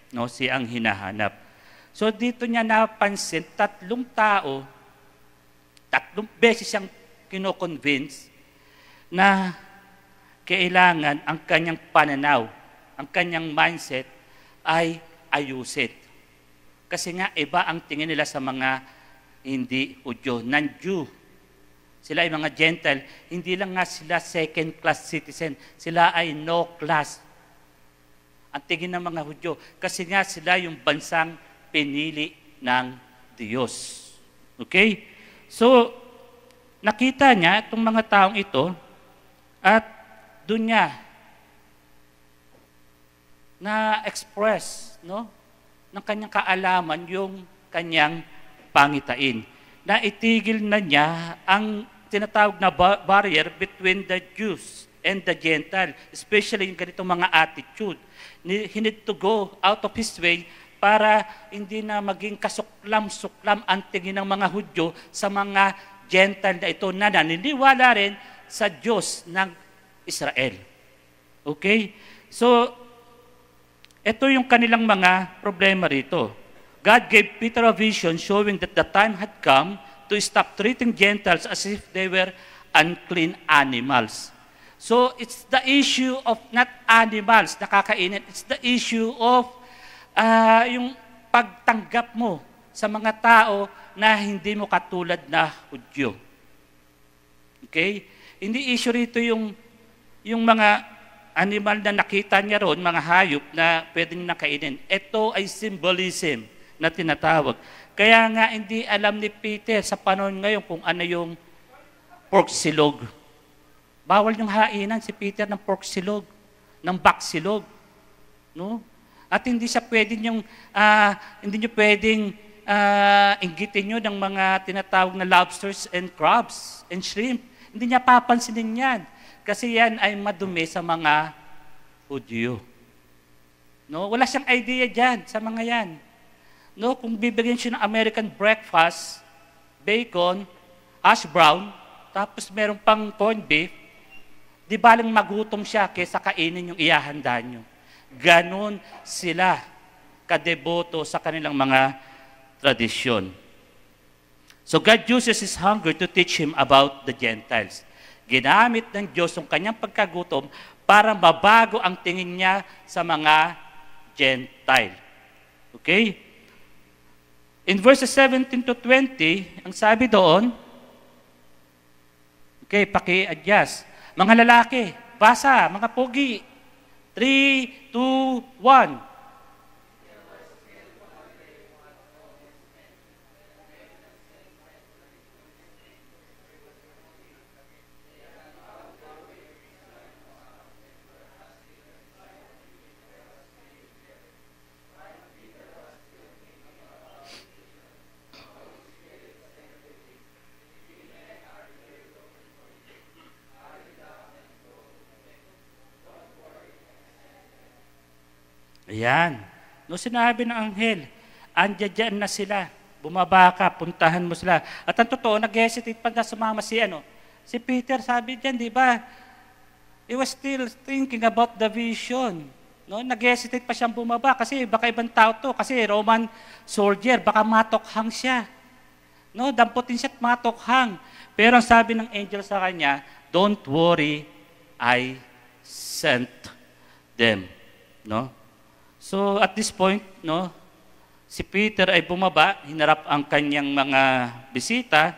D: No, siya ang hinahanap. So dito niya napansin, 3 tao, 3 beses siyang kino-convince na kailangan ang kanyang pananaw, ang kanyang mindset ay ayusin. Kasi nga, iba ang tingin nila sa mga hindi Hudyo, non-Jew. Sila ay mga Gentile. Hindi lang nga sila second-class citizen. Sila ay no class. Ang tingin ng mga Hudyo. Kasi nga sila yung bansang pinili ng Diyos. Okay? So, nakita niya itong mga taong ito at doon niya na-express ng kanyang kaalaman yung kanyang pangitain. Naitigil na niya ang tinatawag na barrier between the Jews and the Gentile, especially yung ganitong mga attitude. He need to go out of his way para hindi na maging kasuklam-suklam ang tingin ng mga Hudyo sa mga Gentile na ito na naniniwala rin sa Diyos ng Israel. Okay? So, ito yung kanilang mga problema rito. God gave Peter a vision showing that the time had come to stop treating Gentiles as if they were unclean animals. So it's the issue of not animals na kakainin. It's the issue of yung pagtanggap mo sa mga tao na hindi mo katulad na Hudyo. Okay? Hindi issue rito yung mga animal na nakita niya ron, mga hayop na pwede niya kainin. Ito ay symbolism na tinatawag. Kaya nga hindi alam ni Peter sa panahon ngayon kung ano yung pork silog. Bawal yung hainan si Peter ng pork silog, ng bak silog. No? At hindi siya pwedeng hindi niyo pwedeng inggitin niyo ng mga tinatawag na lobsters and crabs and shrimp. Hindi niya papansinin yan. Kasi yan ay madumi sa mga Hudyo. No? Wala siyang idea dyan sa mga yan. No? Kung bibigyan siya ng American breakfast, bacon, hash brown, tapos meron pang corned beef, di balang magutom siya kaysa kainin yung ihahanda nyo. Ganon sila kadeboto sa kanilang mga tradisyon. So God uses His hunger to teach him about the Gentiles. Ginamit ng Diyos ang kanyang pagkagutom para mabago ang tingin niya sa mga Gentile. Okay? In verses 17 to 20, ang sabi doon, okay, paki-adjust. Mga lalaki, basa, mga pogi. 3, 2, 1. Ayan. No, sinabi ng anghel, andyan na sila. Bumaba ka, puntahan mo sila. At ang totoo, nag-hesitate pa na sumama si Peter, sabi diyan, di ba? He was still thinking about the vision. No, nag-hesitate pa siyang bumaba kasi baka ibang tao to, kasi Roman soldier, baka matokhang siya. No, damputin siya at matokhang. Pero ang sabi ng angel sa kanya, don't worry, I sent them. No? So at this point, no, si Peter ay bumaba, hinarap ang kanyang mga bisita,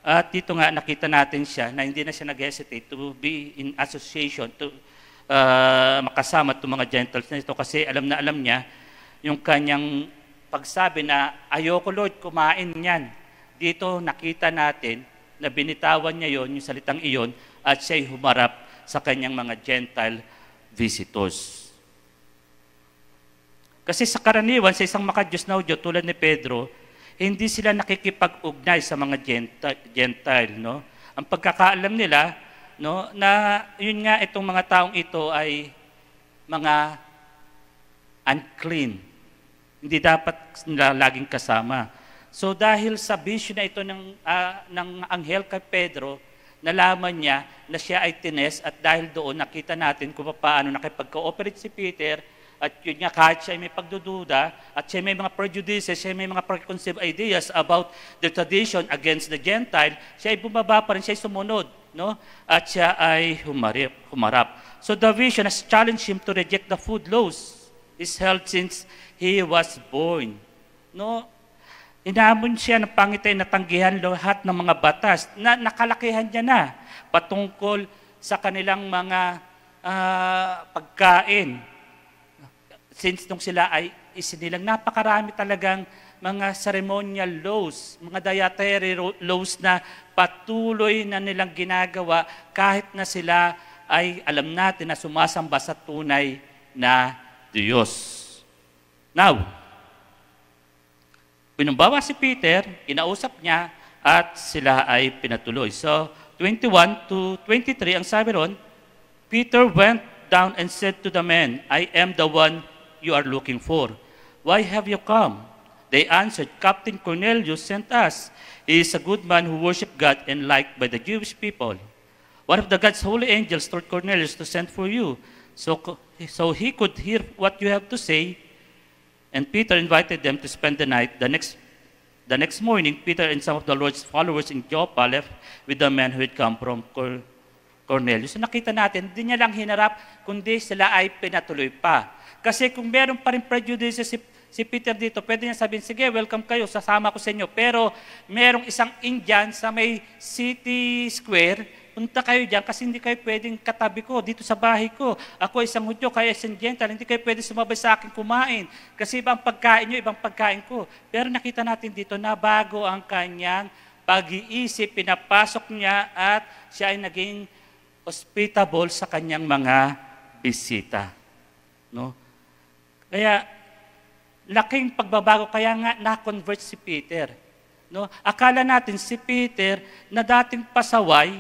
D: at dito nga nakita natin siya na hindi na siya nag-hesitate to be in association, to makasama itong mga Gentiles na ito kasi alam na alam niya yung kanyang pagsabi na ayoko Lord, kumain niyan. Dito nakita natin na binitawan niya yon, yung salitang iyon, at siya'y humarap sa kanyang mga Gentile visitors. Kasi sa karaniwan, sa isang makadiyos na Hudyo, tulad ni Pedro, hindi sila nakikipag-ugnay sa mga Gentile. No? Ang pagkakaalam nila, no, na yun nga itong mga taong ito ay mga unclean. Hindi dapat nila laging kasama. So dahil sa vision na ito ng anghel kay Pedro, nalaman niya na siya ay tines at dahil doon nakita natin kung paano nakipag-cooperate si Peter. At yun nga, kahit siya may pagdududa, at siya may mga prejudices, siya may mga preconceived ideas about the tradition against the Gentile, siya ay bumaba pa rin, siya ay sumunod, no? At siya ay humarap. So the vision has challenged him to reject the food laws is held since he was born. No? Inamon siya ng Panginoon na tanggihan lahat ng mga batas na nakalakihan niya na patungkol sa kanilang mga pagkain. Since nung sila ay isinilang, napakarami talagang mga ceremonial laws, mga dietary laws na patuloy na nilang ginagawa kahit na sila ay alam natin na sumasamba sa tunay na Diyos. Now, pinumbawa si Peter, kinausap niya, at sila ay pinatuloy. So, 21 to 23, ang sabi ron, Peter went down and said to the men, I am the one you are looking for. Why have you come? They answered, Captain Cornelius sent us. He is a good man who worshiped God and liked by the Jewish people. One of the God's holy angels told Cornelius to send for you, so he could hear what you have to say. And Peter invited them to spend the night. The next morning, Peter and some of the Lord's followers in Joppa left with the men who had come from Cornelius. So nakita natin, hindi niya lang hinarap, kundi sila ay pinatuloy pa. Kasi kung meron pa rin prejudice si Peter dito, pwede niya sabihin, sige, welcome kayo, sasama ko sa inyo. Pero merong isang Indian sa may city square, punta kayo dyan kasi hindi kayo pwedeng katabi ko dito sa bahay ko. Ako isang Hudyo, kayo isang Gentile, hindi kayo pwede sumabay sa akin kumain. Kasi ibang pagkain nyo, ibang pagkain ko. Pero nakita natin dito na bago ang kanyang pag-iisip, pinapasok niya at siya ay naging hospitable sa kanyang mga bisita. No? Kaya, laking pagbabago, kaya nga na-convert si Peter. No? Akala natin si Peter na dating pasaway,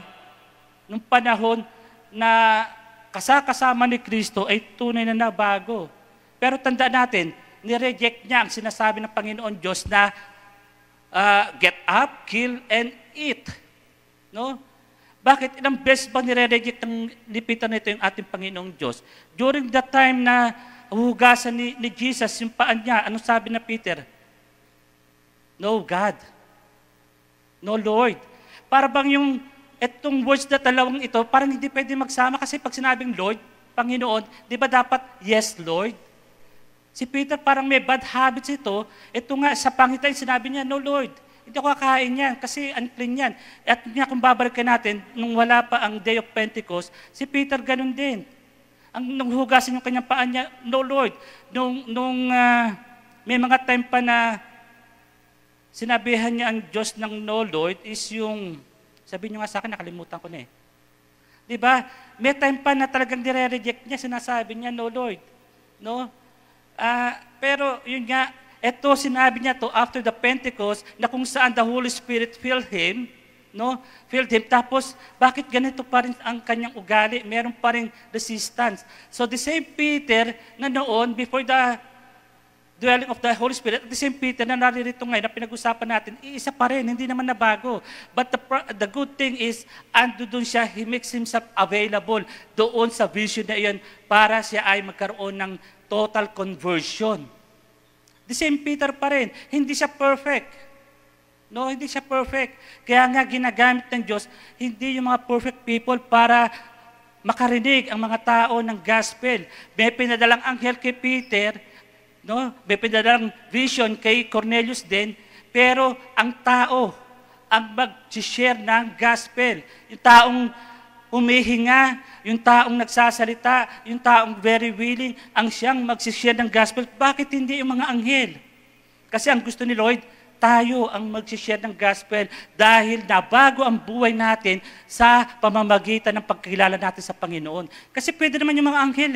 D: nung panahon na kasama ni Kristo ay tunay na nabago. Pero tandaan natin, nireject niya ang sinasabi ng Panginoon Diyos na get up, kill, and eat. No? Bakit? Ilang beses ba nire-reject ng lipitan nito yung ating Panginoong Diyos? During the time na hugasan ni Jesus yung paan niya, anong sabi na Peter? No God. No Lord. Para bang yung etong words na dalawang ito, parang hindi pwede magsama kasi pag sinabing Lord, Panginoon, di ba dapat yes Lord? Si Peter parang may bad habits ito. Ito nga, sa pangitain sinabi niya, no Lord. Hindi ako kakain yan kasi unclean yan. At nga kung babalikan natin, nung wala pa ang Day of Pentecost, si Peter ganun din. Nung hugasin yung kanyang paan niya, no Lord. May mga time pa na sinabihan niya ang Diyos ng no Lord is yung, sabi niyo nga sa akin, nakalimutan ko na eh. Diba? May time pa na talagang dire-reject niya, sinasabi niya, no Lord. No? Pero yun nga, ito, sinabi niya to after the Pentecost na kung saan the Holy Spirit filled him, no? Filled him. Tapos, bakit ganito pa rin ang kanyang ugali? Meron pa rin resistance. So, the same Peter na noon, before the dwelling of the Holy Spirit, the same Peter na naririto ngayon, na pinag-usapan natin, iisa pa rin, hindi naman nabago. But the good thing is, ando doon siya, he makes himself available doon sa vision na iyon para siya ay magkaroon ng total conversion. The same Peter pa rin. Hindi siya perfect. No, hindi siya perfect. Kaya nga ginagamit ng Diyos, hindi yung mga perfect people para makarinig ang mga tao ng gospel. May pinadalang anghel kay Peter, no? May pinadalang vision kay Cornelius din, pero ang tao ang mag-share ng gospel. Yung taong humihinga, yung taong nagsasalita, yung taong very willing, ang siyang mag-share ng gospel. Bakit hindi yung mga anghel? Kasi ang gusto ni Lord, tayo ang mag-share ng gospel dahil nabago ang buhay natin sa pamamagitan ng pagkilala natin sa Panginoon. Kasi pwede naman yung mga anghel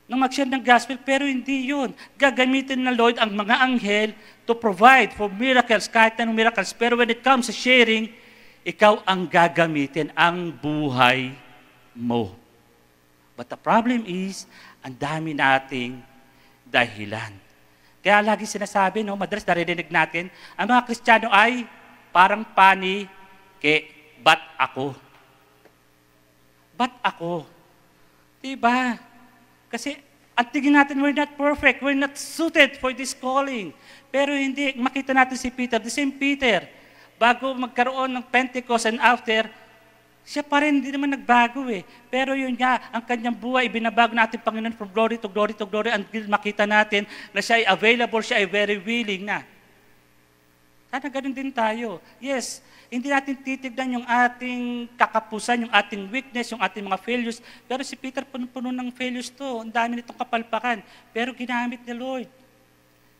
D: nang mag-share ng gospel, pero hindi yun. Gagamitin ng Lord ang mga anghel to provide for miracles, kahit anong miracles. Pero when it comes to sharing, ikaw ang gagamitin, ang buhay mo. But the problem is, ang dami nating dahilan. Kaya lagi sinasabi, madalas narinig natin, ang mga Kristiyano ay parang pani ba't ako? Ba't ako? Diba? Kasi ang tingin natin, we're not perfect, we're not suited for this calling. Pero hindi, makita natin si Peter, the same Peter, bago magkaroon ng Pentecost and after, siya pa rin, hindi naman nagbago Pero yun nga, ang kanyang buhay, binabago natin Panginoon from glory to glory to glory until makita natin na siya ay available, siya ay very willing na. Sana ganun din tayo. Yes, hindi natin titignan yung ating kakapusan, yung ating weakness, yung ating mga failures. Pero si Peter, puno-puno ng failures to. Ang dami nitong kapalpakan. Pero ginamit ni Lord.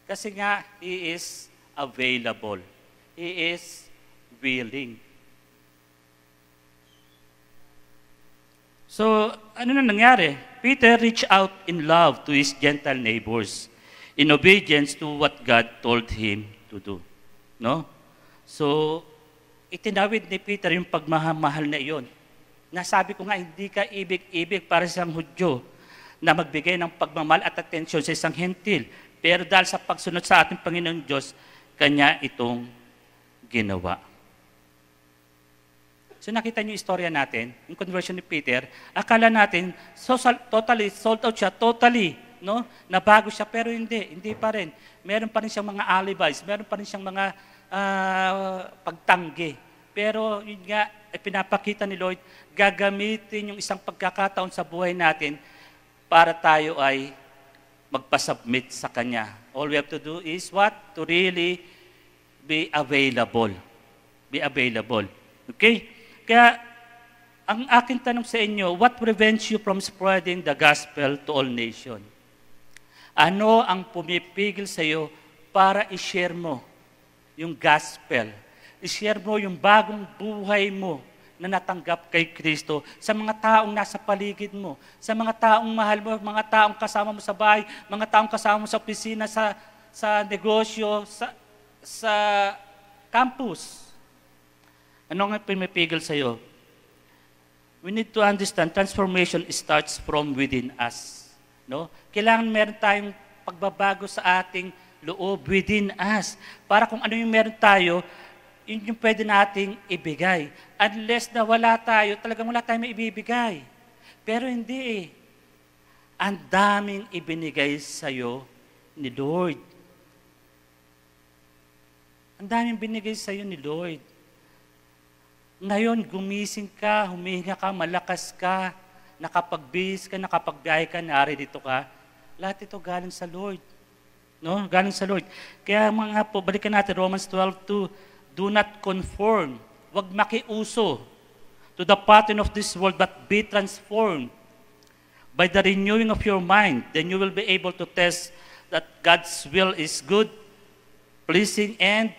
D: Kasi nga, He is available. He is willing. So, ano na nangyari? Peter reached out in love to his Gentile neighbors in obedience to what God told him to do. No? So, itinawid ni Peter yung pagmamahal na iyon. Nasabi ko nga, hindi ka ibig-ibig para sa isang Hudyo na magbigay ng pagmamahal at atensyon sa isang hentil. Pero dahil sa pagsunod sa ating Panginoong Diyos, Kanya itong ginawa. So nakita niyo yung istorya natin, yung conversion ni Peter, akala natin totally sold out siya, totally, no? Nabago siya, pero hindi pa rin. Meron pa rin siyang mga alibis, meron pa rin siyang mga pagtanggi. Pero yun nga, ay pinapakita ni Lord, gagamitin yung isang pagkakataon sa buhay natin para tayo ay magpasubmit sa Kanya. All we have to do is what? To really be available. Be available. Okay? Kaya, ang aking tanong sa inyo, what prevents you from spreading the gospel to all nations? Ano ang pumipigil sa iyo para i-share mo yung gospel? I-share mo yung bagong buhay mo na natanggap kay Kristo sa mga taong nasa paligid mo, sa mga taong mahal mo, mga taong kasama mo sa bahay, mga taong kasama mo sa opisina, sa negosyo, sa campus. Ano nga pumipigil sa iyo? We need to understand transformation starts from within us. No? Kailangan meron tayong pagbabago sa ating loob within us. Para kung ano yung meron tayo, yun yung pwede nating ibigay. Unless na wala tayo, talagang wala tayong maibibigay. Pero hindi eh. Ang daming ibinigay sa'yo ni Lord. Ang daming binigay sa'yo ni Lord. Ngayon, gumising ka, humihinga ka, malakas ka, nakapagbihis ka, nakapagbiyahe ka, naririto ka. Lahat ito galing sa Lord. No? Galing sa Lord. Kaya mga po, balikan natin Romans 12:2. Do not conform, wag makiuso to the pattern of this world, but be transformed by the renewing of your mind. Then you will be able to test that God's will is good, pleasing, and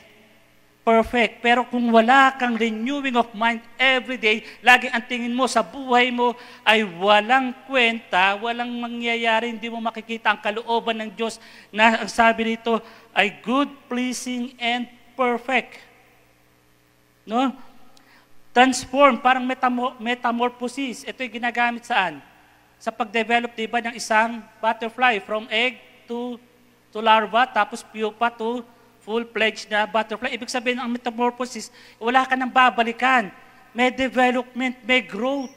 D: perfect. Pero kung wala kang renewing of mind every day, lagi ang tingin mo sa buhay mo ay walang kwenta, walang mangyayari, hindi mo makikita ang kalooban ng Diyos na ang sabi nito ay good, pleasing, and perfect. No? Transform, parang metamorphosis. Ito yung ginagamit saan? Sa pag-develop, diba, ng isang butterfly from egg to larva, tapos pupa to full-fledged na butterfly. Ibig sabihin, ang metamorphosis, wala ka nang babalikan. May development, may growth,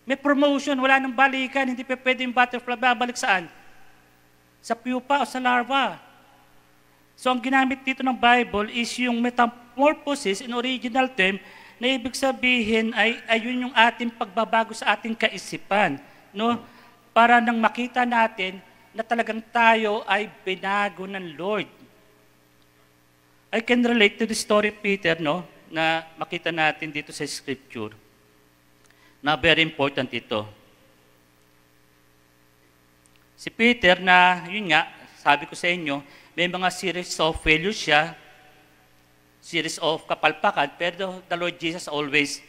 D: may promotion, wala nang balikan. Hindi pa pwede yung butterfly babalik saan? Sa pupa o sa larva. So, ang ginamit dito ng Bible is yung metamorphosis in original term na ibig sabihin ay ayun yung ating pagbabago sa ating kaisipan. No? Para nang makita natin na talagang tayo ay binago ng Lord. I can relate to the story of Peter, no? Na makita natin dito sa Scripture. Na very important ito. Si Peter na, yun nga, sabi ko sa inyo, may mga series of failures siya, series of kapalpakan, pero the Lord Jesus always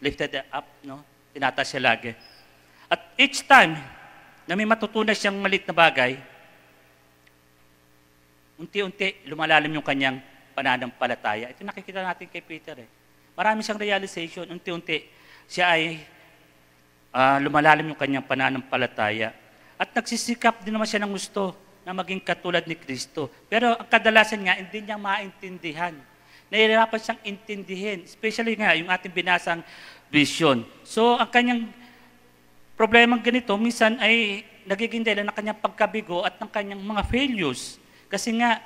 D: lifted it up, no? Tinataas siya lagi. At each time na may matutunan siyang maliit na bagay, unti-unti lumalalim yung kanyang pananampalataya. Ito nakikita natin kay Peter eh. Marami siyang realization, unti-unti siya ay lumalalim yung kanyang pananampalataya. At nagsisikap din naman siya ng gusto na maging katulad ni Kristo. Pero ang kadalasan nga, hindi niya maintindihan. Nahihirapan siyang intindihin. Especially nga, yung ating binasang vision. So, ang kanyang problemang ganito, minsan ay nagiging dahil ng kanyang pagkabigo at ng kanyang mga failures. Kasi nga,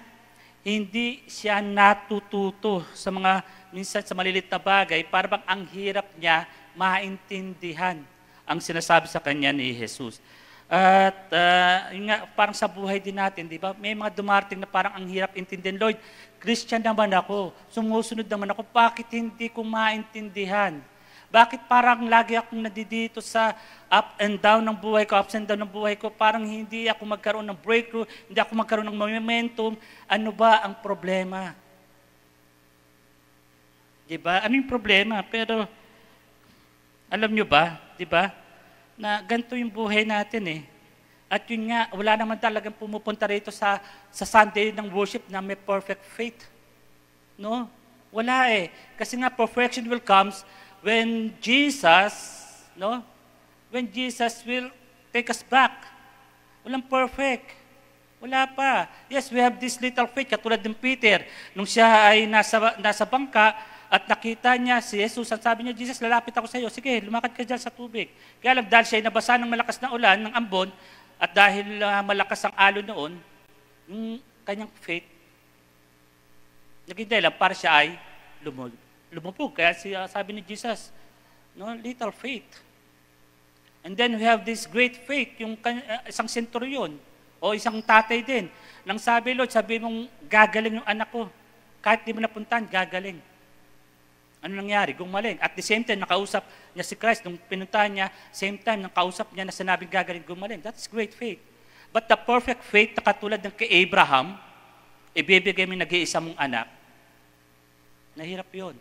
D: hindi siya natututo sa mga, minsan sa malilit na bagay, para bang ang hirap niya maintindihan ang sinasabi sa kanya ni Jesus. At yun nga, parang sa buhay din natin, di ba? May mga dumarating na parang ang hirap intindihan. Lord, Christian naman ako, sumusunod naman ako, bakit hindi ko maintindihan? Bakit parang lagi akong nadidito sa up and down ng buhay ko, ups and down ng buhay ko, parang hindi ako magkaroon ng breakthrough, hindi ako magkaroon ng momentum. Ano ba ang problema? Di ba? Ano yung problema? Pero, alam nyo ba, di ba, na ganito yung buhay natin eh. At yun nga, wala naman talagang pumupunta rito sa Sunday ng worship na may perfect faith. No? Wala eh. Kasi nga, perfection will comes when Jesus, no? When Jesus will take us back. Walang perfect. Wala pa. Yes, we have this little faith, katulad ng Peter. Nung siya ay nasa bangka, at nakita niya si Jesus, at sabi niya, Jesus, lalapit ako sa iyo. Sige, lumakad ka dyan sa tubig. Kaya lang, dahil siya ay nabasa ng malakas na ulan, ng ambon, at dahil malakas ang alon noon, yung kanyang faith, naging dahilan para siya ay lumubog. Kaya sabi ni Jesus, no, little faith. And then we have this great faith, yung isang centurion o isang tatay din. Nang sabi, Lord, sabi mong gagaling yung anak ko. Kahit di mo napuntahan, gagaling. Ano nangyari? Gumaling. At the same time, nakausap niya si Christ. Nung pinuntahan niya, same time, nakausap niya na sinabing gagaling, gumaling. That's great faith. But the perfect faith na katulad ng kay Abraham, ibibigay mo yung nag-iisa mong anak, nahirap yun.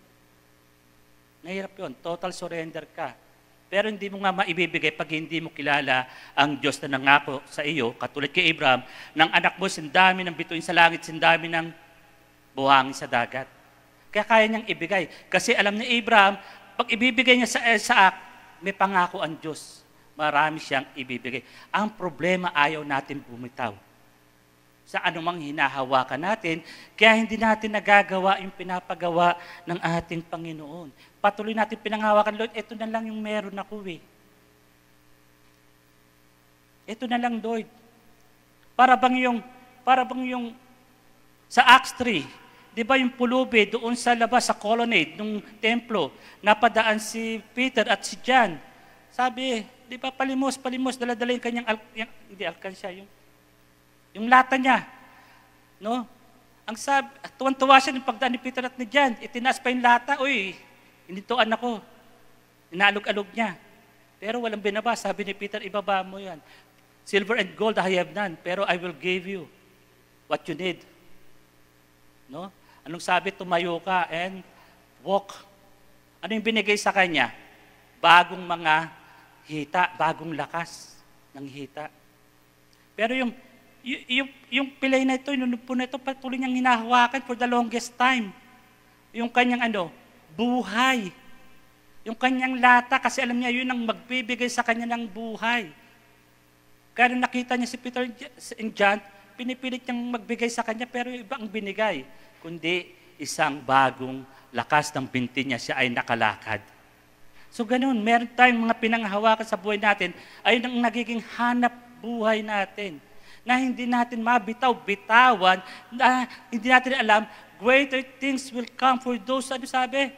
D: Nahirap yun. Total surrender ka. Pero hindi mo nga maibibigay pag hindi mo kilala ang Diyos na nangako sa iyo, katulad kay Abraham, ng anak mo, sindami ng bituin sa langit, sindami ng buhangin sa dagat. Kaya kaya niyang ibigay. Kasi alam ni Abraham, pag ibibigay niya sa Isaac, may pangako ang Diyos. Marami siyang ibibigay. Ang problema, ayaw natin bumitaw sa anumang hinahawakan natin, kaya hindi natin nagagawa yung pinapagawa ng ating Panginoon. Patuloy natin pinanghawakan, Lord, ito na lang yung meron ako eh. Ito na lang, Lord. Para bang yung sa Acts 3, di ba yung pulubi doon sa labas, sa colonnade, ng templo, napadaan si Peter at si John. Sabi, di ba, palimos, dala-dala yung kanyang, hindi alkansya, yung lata niya. No? Ang sabi, tuwan-tuwa siya ng pagdaan ni Peter at ni John. Itinaas pa yung lata, uy, inituan ako. Inaalog-alog niya. Pero walang binaba. Sabi ni Peter, ibaba mo yan. Silver and gold I have none, pero I will give you what you need. No? Anong sabi? Tumayo ka and walk. Ano yung binigay sa kanya? Bagong mga hita, bagong lakas ng hita. Pero yung pilay na ito, yung nupo na ito, patuloy niyang hinahawakan for the longest time. Yung kanyang buhay. Yung kanyang lata, kasi alam niya, yun ang magbibigay sa kanya ng buhay. Kaya nung nakita niya si Peter and John, pinipilit niyang magbigay sa kanya, pero iba ang binigay. Kundi isang bagong lakas ng binti niya, siya ay nakalakad. So ganun, meron tayong mga pinanghawakan sa buhay natin, ayun ang nagiging hanap buhay natin. Na hindi natin mabitaw-bitawan, na hindi natin alam, greater things will come for those, ano sabi?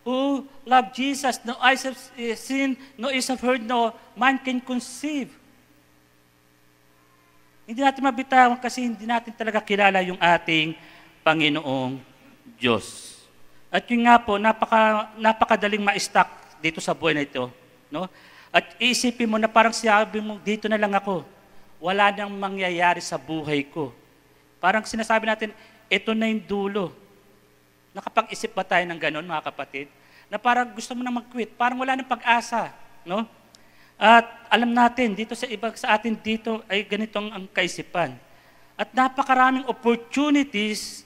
D: Who love Jesus, no eyes have seen, no ears have heard, no man can conceive. Hindi natin mabitawan kasi hindi natin talaga kilala yung ating Panginoong Diyos. At yun nga po, napakadaling ma-stuck dito sa buhay na ito. No? At iisipin mo na parang sabi mo, dito na lang ako. Wala nang mangyayari sa buhay ko. Parang sinasabi natin, ito na yung dulo. Nakapag-isip ba tayo ng ganon, mga kapatid? Na parang gusto mo na mag-quit, parang wala nang pag-asa. No? At alam natin, dito sa atin dito ay ganitong ang kaisipan. At napakaraming opportunities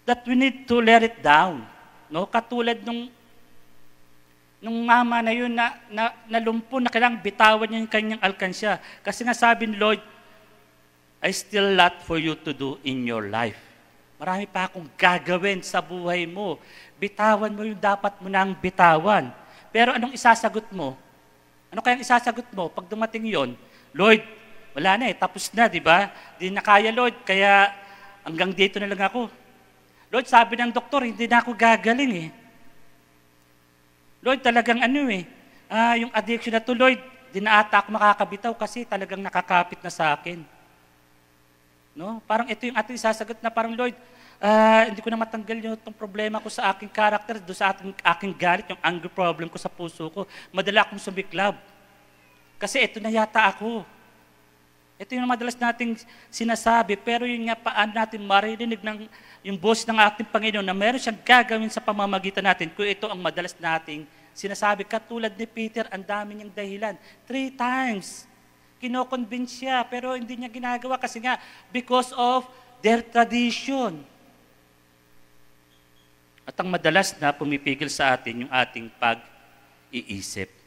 D: that we need to let it down. No? Katulad nung mama na yun na lumpo na kailangang bitawan niya yung kanyang alkansya. Kasi nga sabi ni Lord, I still lot for you to do in your life. Marami pa akong gagawin sa buhay mo. Bitawan mo yung dapat mo nang bitawan. Pero anong isasagot mo? Ano kayang isasagot mo pag dumating yon? Lord, wala na tapos na, di ba? Di na kaya, Lord, kaya hanggang dito na lang ako. Lord, sabi ng doktor, hindi na ako gagaling Lord, talagang yung addiction na to, Lord, di na ata ako makakabitaw kasi talagang nakakapit na sa akin. No? Parang ito yung ating sasagot na parang, Lord, hindi ko na matanggal yung problema ko sa aking character, doon sa aking galit, yung anger problem ko sa puso ko. Madala akong sumiklab. Kasi ito na yata ako. Ito yung madalas nating sinasabi, pero yun nga paano natin maririnig yung boss ng ating Panginoon na meron siyang gagawin sa pamamagitan natin kung ito ang madalas nating sinasabi. Katulad ni Peter, ang dami niyang dahilan. 3 times. Kinoconvince siya, pero hindi niya ginagawa kasi nga because of their tradition. At ang madalas na pumipigil sa atin yung ating pag-iisip.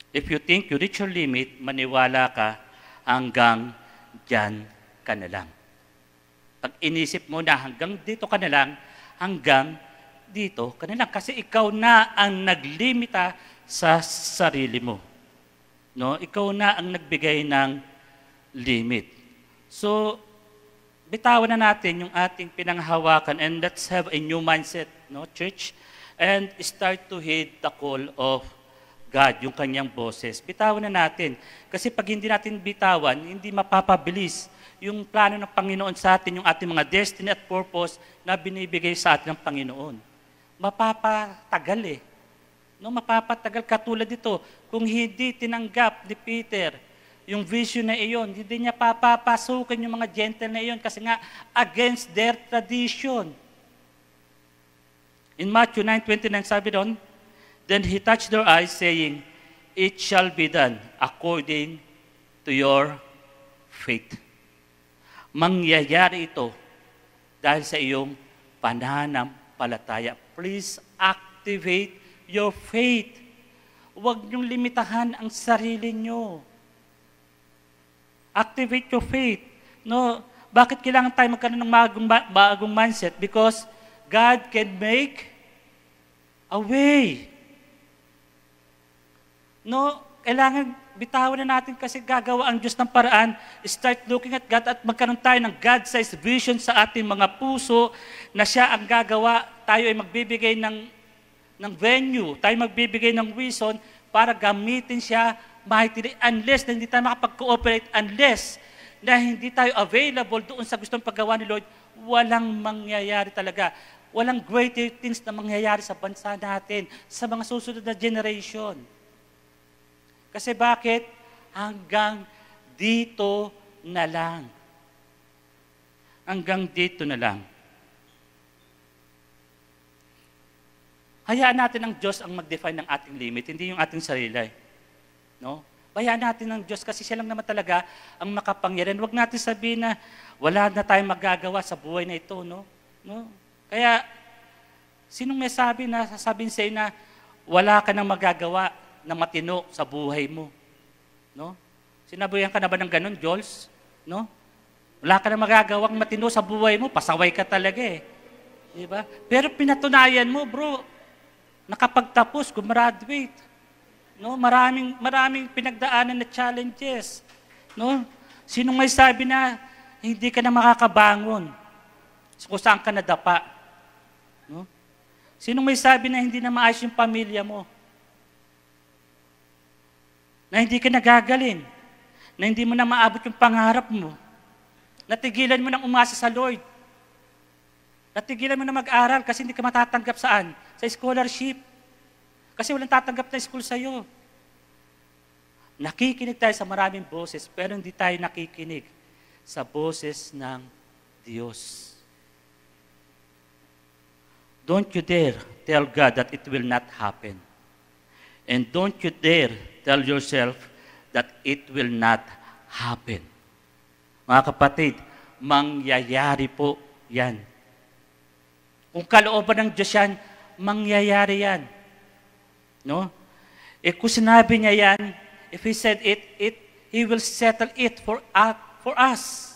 D: If you think you reach your limit, maniwala ka hanggang dyan ka na lang. Pag inisip mo na hanggang dito ka na lang, hanggang dito ka na lang. Kasi ikaw na ang naglimita sa sarili mo. No? Ikaw na ang nagbigay ng limit. So, bitawan na natin yung ating pinanghawakan and let's have a new mindset, no, church? And start to heed the call of God, yung kanyang boses. Bitawan na natin. Kasi pag hindi natin bitawan, hindi mapapabilis yung plano ng Panginoon sa atin, yung ating mga destiny at purpose na binibigay sa atin ng Panginoon. Mapapatagal eh. No, mapapatagal katulad dito. Kung hindi tinanggap ni Peter yung vision na iyon, hindi niya papapasukin yung mga gentle na iyon kasi nga against their tradition. In Matthew 9:29 sabi doon, then he touched their eyes saying, it shall be done according to your faith. Mangyayari ito dahil sa iyong pananampalataya. Please activate your faith. Huwag niyong limitahan ang sarili niyo. Activate your faith. No, bakit kailangan tayo magkaroon ng bagong mindset? Because God can make a way. No, kailangan bitawan na natin kasi gagawa ang Diyos ng paraan. Start looking at God at magkaroon tayo ng God-sized vision sa ating mga puso na siya ang gagawa. Tayo ay magbibigay ng venue. Tayo magbibigay ng reason para gamitin siya mightily unless na hindi tayo makapag-cooperate, unless na hindi tayo available doon sa gustong paggawa ni Lord, walang mangyayari talaga. Walang greater things na mangyayari sa bansa natin, sa mga susunod na generation. Kasi bakit? Hanggang dito na lang. Hanggang dito na lang. Hayaan natin ang Diyos ang mag-define ng ating limit, hindi yung ating sarili. No? Hayaan natin ang Diyos kasi siya lang naman talaga ang makapangyarihan. Huwag natin sabihin na wala na tayong magagawa sa buhay na ito. No? Kaya, sinong may sasabihin sa'yo na wala ka nang magagawa na matino sa buhay mo? No? Sinabihan ka na ba ng ganun, Jules? No? Wala ka nang magagawang matino sa buhay mo, pasaway ka talaga eh. Diba? Pero pinatunayan mo, bro, nakapagtapos, gumraduate. No, maraming pinagdaanan na challenges. No? Sinong may sabi na hindi ka na makakabangon? Kung saan ka nadapa? No? Sinong may sabi na hindi na maayos yung pamilya mo? Na hindi ka nagagalin? Na hindi mo na maabot yung pangarap mo? Natigilan mo nang umasa sa Lord? Natigilan mo na mag-aral kasi hindi ka matatanggap saan? Sa scholarship. Kasi walang tatanggap na school sa'yo. Nakikinig tayo sa maraming boses, pero hindi tayo nakikinig sa boses ng Diyos. Don't you dare tell God that it will not happen. And don't you dare tell yourself that it will not happen. Mga kapatid, mangyayari po yan. Kung kalooban ng Diyos yan, mangyayari yan. No? Kung sinabi niya yan, if He said it, He will settle it for us.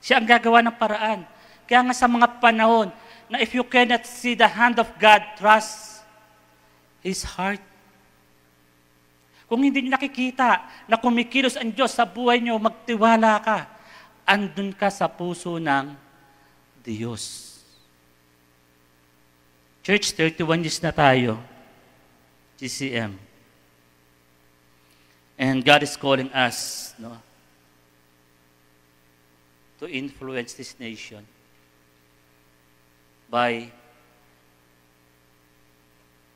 D: Siya ang gagawa ng paraan. Kaya nga sa mga panahon na if you cannot see the hand of God, trust His heart. Kung hindi niyo nakikita na kumikilos ang Diyos sa buhay niyo, magtiwala ka. Andun ka sa puso ng Diyos. Church, 31 years na tayo. GCM. And God is calling us, no, to influence this nation by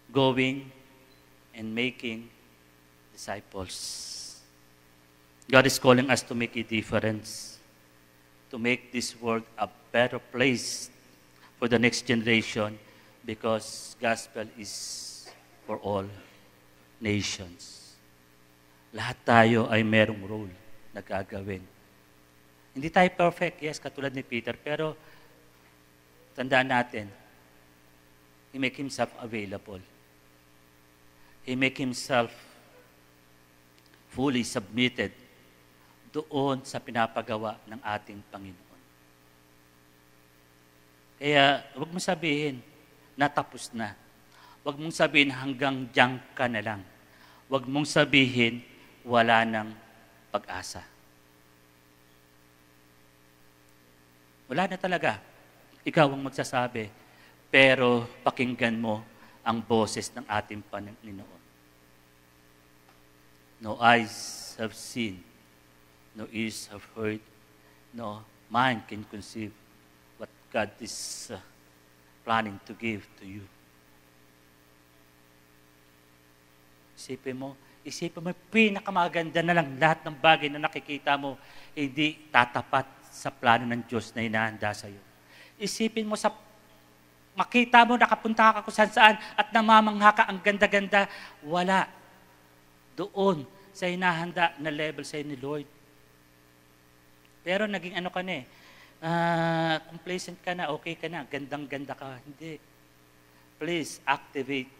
D: going and making disciples. God is calling us to make a difference, to make this world a better place for the next generation because gospel is for all nations. Lahat tayo ay merong role na gagawin. Hindi tayo perfect, yes, katulad ni Peter, pero tandaan natin, He make Himself available. He make Himself fully submitted doon sa pinapagawa ng ating Panginoon. Kaya, huwag mo sabihin, natapos na. Huwag mong sabihin hanggang diyan ka na lang. Huwag mong sabihin wala nang pag-asa. Wala na talaga. Ikaw ang magsasabi. Pero pakinggan mo ang boses ng ating Panginoon. No eyes have seen, no ears have heard, no mind can conceive what God is planning to give to you. Isipin mo, pinakamaganda na lang lahat ng bagay na nakikita mo, hindi tatapat sa plano ng Diyos na hinahanda sa iyo. Isipin mo makita mo, nakapunta ka kung saan at namamangha ka, ang ganda-ganda, wala. Doon sa hinahanda na level sa ni Lord. Pero naging ano ka na complacent ka na, okay ka na, gandang-ganda ka. Hindi. Please activate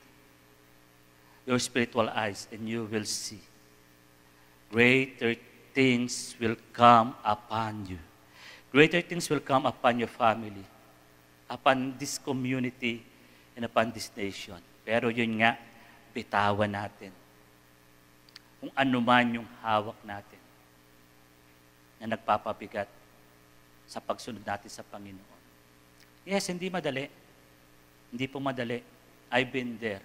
D: your spiritual eyes and you will see. Greater things will come upon you. Greater things will come upon your family, upon this community, and upon this nation. Pero yun nga, bitawan natin. Kung ano man yung hawak natin na nagpapabigat sa pagsunod natin sa Panginoon. Yes, hindi madali. Hindi po madali. I've been there.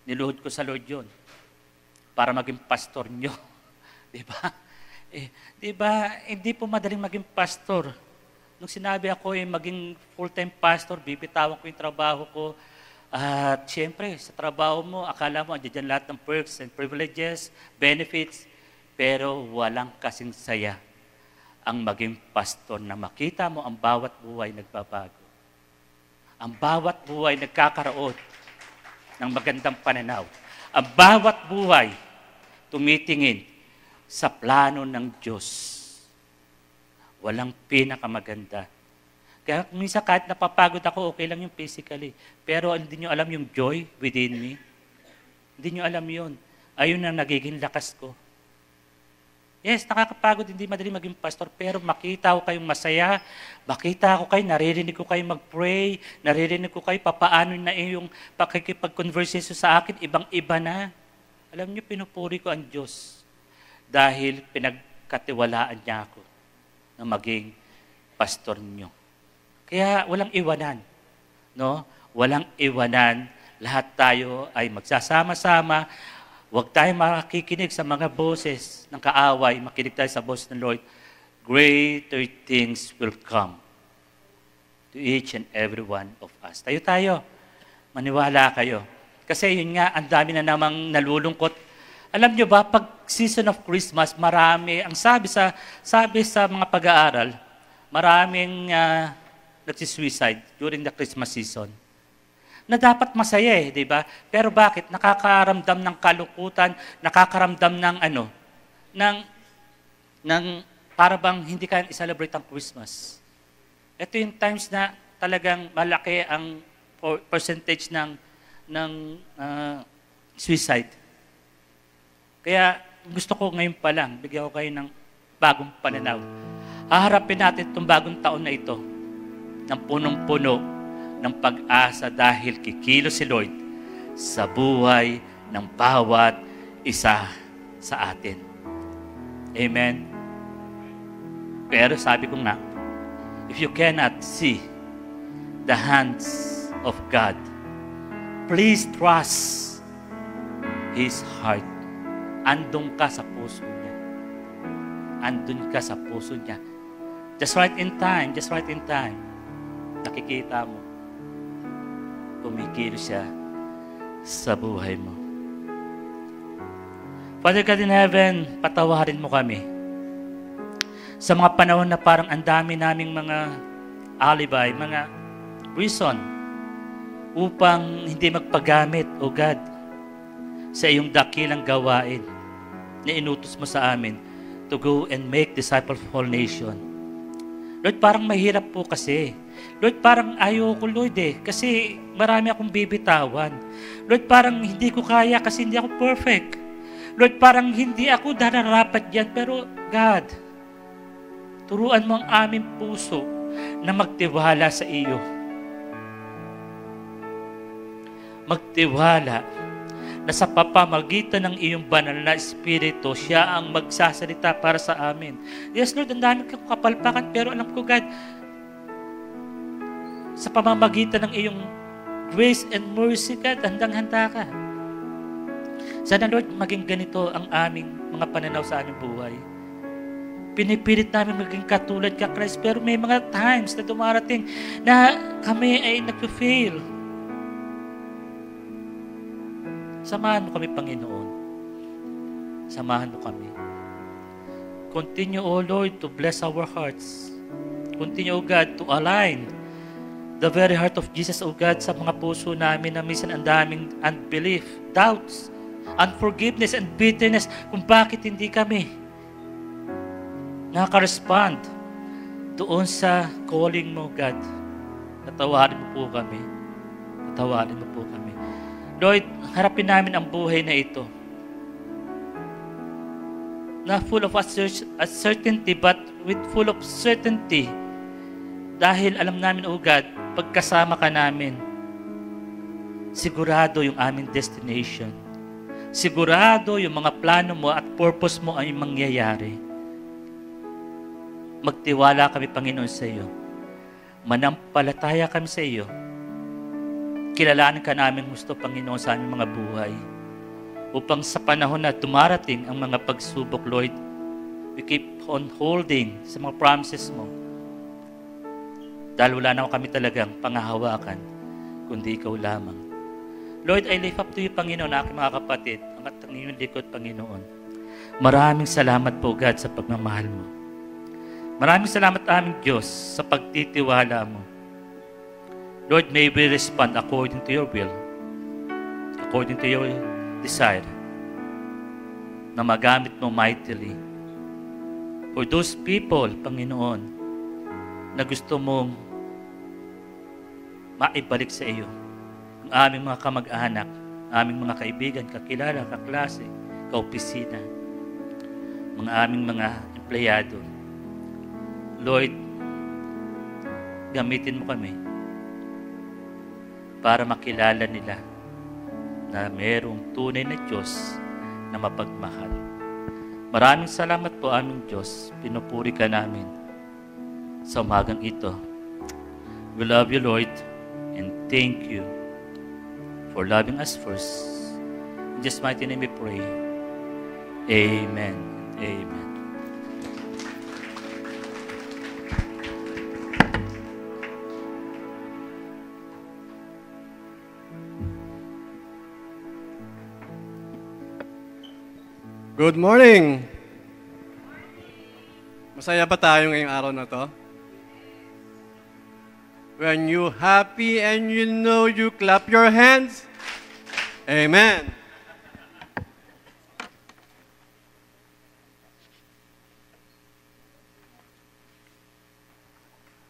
D: Niluhod ko sa Lord yun para maging pastor nyo. Diba? Diba, hindi po madaling maging pastor. Nung sinabi ako maging full-time pastor, bibitawan ko yung trabaho ko. At siyempre, sa trabaho mo, akala mo, andyan lahat ng perks and privileges, benefits, pero walang kasing saya ang maging pastor na makita mo ang bawat buhay nagbabago. Ang bawat buhay nagkakaroon ng magandang pananaw. Ang bawat buhay tumitingin sa plano ng Diyos. Walang pinakamaganda. Kaya minsan kahit napapagod ako, okay lang yung physically. Pero hindi nyo alam yung joy within me. Hindi nyo alam yun. Ayun ang nagiging lakas ko. Yes, nakakapagod, hindi madali maging pastor, pero makita ko kayong masaya, makita ko kayo, naririnig ko kayo mag-pray, naririnig ko kayo papaano na yung pakikipag-conversation sa akin, ibang-iba na. Alam niyo, pinupuri ko ang Diyos dahil pinagkatiwalaan niya ako na maging pastor niyo. Kaya walang iwanan, no? Walang iwanan, lahat tayo ay magsasama-sama. Huwag tayo makikinig sa mga boses ng kaaway, makinig tayo sa boses ng Lord. Greater things will come to each and every one of us. Tayo, maniwala kayo. Kasi yun nga, ang dami na namang nalulungkot. Alam nyo ba, pag season of Christmas, marami, ang sabi sa mga pag-aaral, maraming nagsisuicide during the Christmas season. Na dapat masaya di ba? Pero bakit? Nakakaramdam ng kalukutan, nakakaramdam ng para bang hindi ka i-celebrate ang Christmas. Ito yung times na talagang malaki ang percentage ng suicide. Kaya gusto ko ngayon pa lang, bigyan ko kayo ng bagong pananaw. Haharapin natin itong bagong taon na ito ng punong-puno ng pag-asa dahil kikilos si Lord sa buhay ng bawat isa sa atin. Amen? Pero sabi ko nga, if you cannot see the hands of God, please trust His heart. Andun ka sa puso niya. Andun ka sa puso niya. Just right in time, nakikita mo, kumikilos siya sa buhay mo. Father God in heaven, patawarin mo kami sa mga panahon na parang ang dami naming mga alibay, mga reason upang hindi magpagamit, O God, sa iyong dakilang gawain na inutos mo sa amin to go and make disciples of all nation. Lord, parang mahirap po kasi. Lord, parang ayoko, Lord kasi marami akong bibitawan. Lord, parang hindi ko kaya kasi hindi ako perfect. Lord, parang hindi ako dararapat dyan. Pero God, turuan mo ang aming puso na magtiwala sa iyo. Magtiwala na sa papamagitan ng iyong banal na Espiritu, siya ang magsasalita para sa amin. Yes, Lord, ang dami kong kapalpakan, pero alam ko, God, sa pamamagitan ng iyong grace and mercy, God, handang-handa ka. Sana, Lord, maging ganito ang aming mga pananaw sa aming buhay. Pinipilit namin maging katulad ka, Christ, pero may mga times na dumarating na kami ay nag-fail. Samahan mo kami, Panginoon. Samahan mo kami. Continue, O Lord, to bless our hearts. Continue, O God, to align the very heart of Jesus, O God, sa mga puso namin na minsan ang daming unbelief, doubts, unforgiveness, and bitterness kung bakit hindi kami nakaka-respond doon sa calling mo, God. Natawarin mo po kami. Natawarin mo po kami. Lord, harapin namin ang buhay na ito na full of uncertainty, but with full of certainty. Dahil alam namin, O God, pagkasama ka namin, sigurado yung aming destination. Sigurado yung mga plano mo at purpose mo ay mangyayari. Magtiwala kami, Panginoon, sa iyo. Manampalataya kami sa iyo. Kilalanin ka namin gusto, Panginoon, sa aming mga buhay. Upang sa panahon na dumarating ang mga pagsubok, Lord, we keep on holding sa mga promises mo. Dahil wala na kami talagang pangahawakan, kundi ikaw lamang. Lord, I lift up to you, Panginoon, aking mga kapatid, ang iyong likod, Panginoon. Maraming salamat po, God, sa pagmamahal mo. Maraming salamat, aming Diyos, sa pagtitiwala mo. Lord, may we respond according to your will, according to your desire, na magamit mo mightily. For those people, Panginoon, na gusto mong maibalik sa iyo, ang aming mga kamag-anak, aming mga kaibigan, kakilala, kaklase, kaopisina, mga aming mga empleyado. Lord, gamitin mo kami para makilala nila na mayroong tunay na Diyos na mapagmahal. Maraming salamat po, aming Diyos. Pinupuri ka namin sa umagang ito. We love you, Lord, and thank you for loving us first. In Jesus' mighty name we pray. Amen. Amen.
E: Good morning! Masaya ba tayo ngayong araw na to? When you happy and you know, you clap your hands. Amen!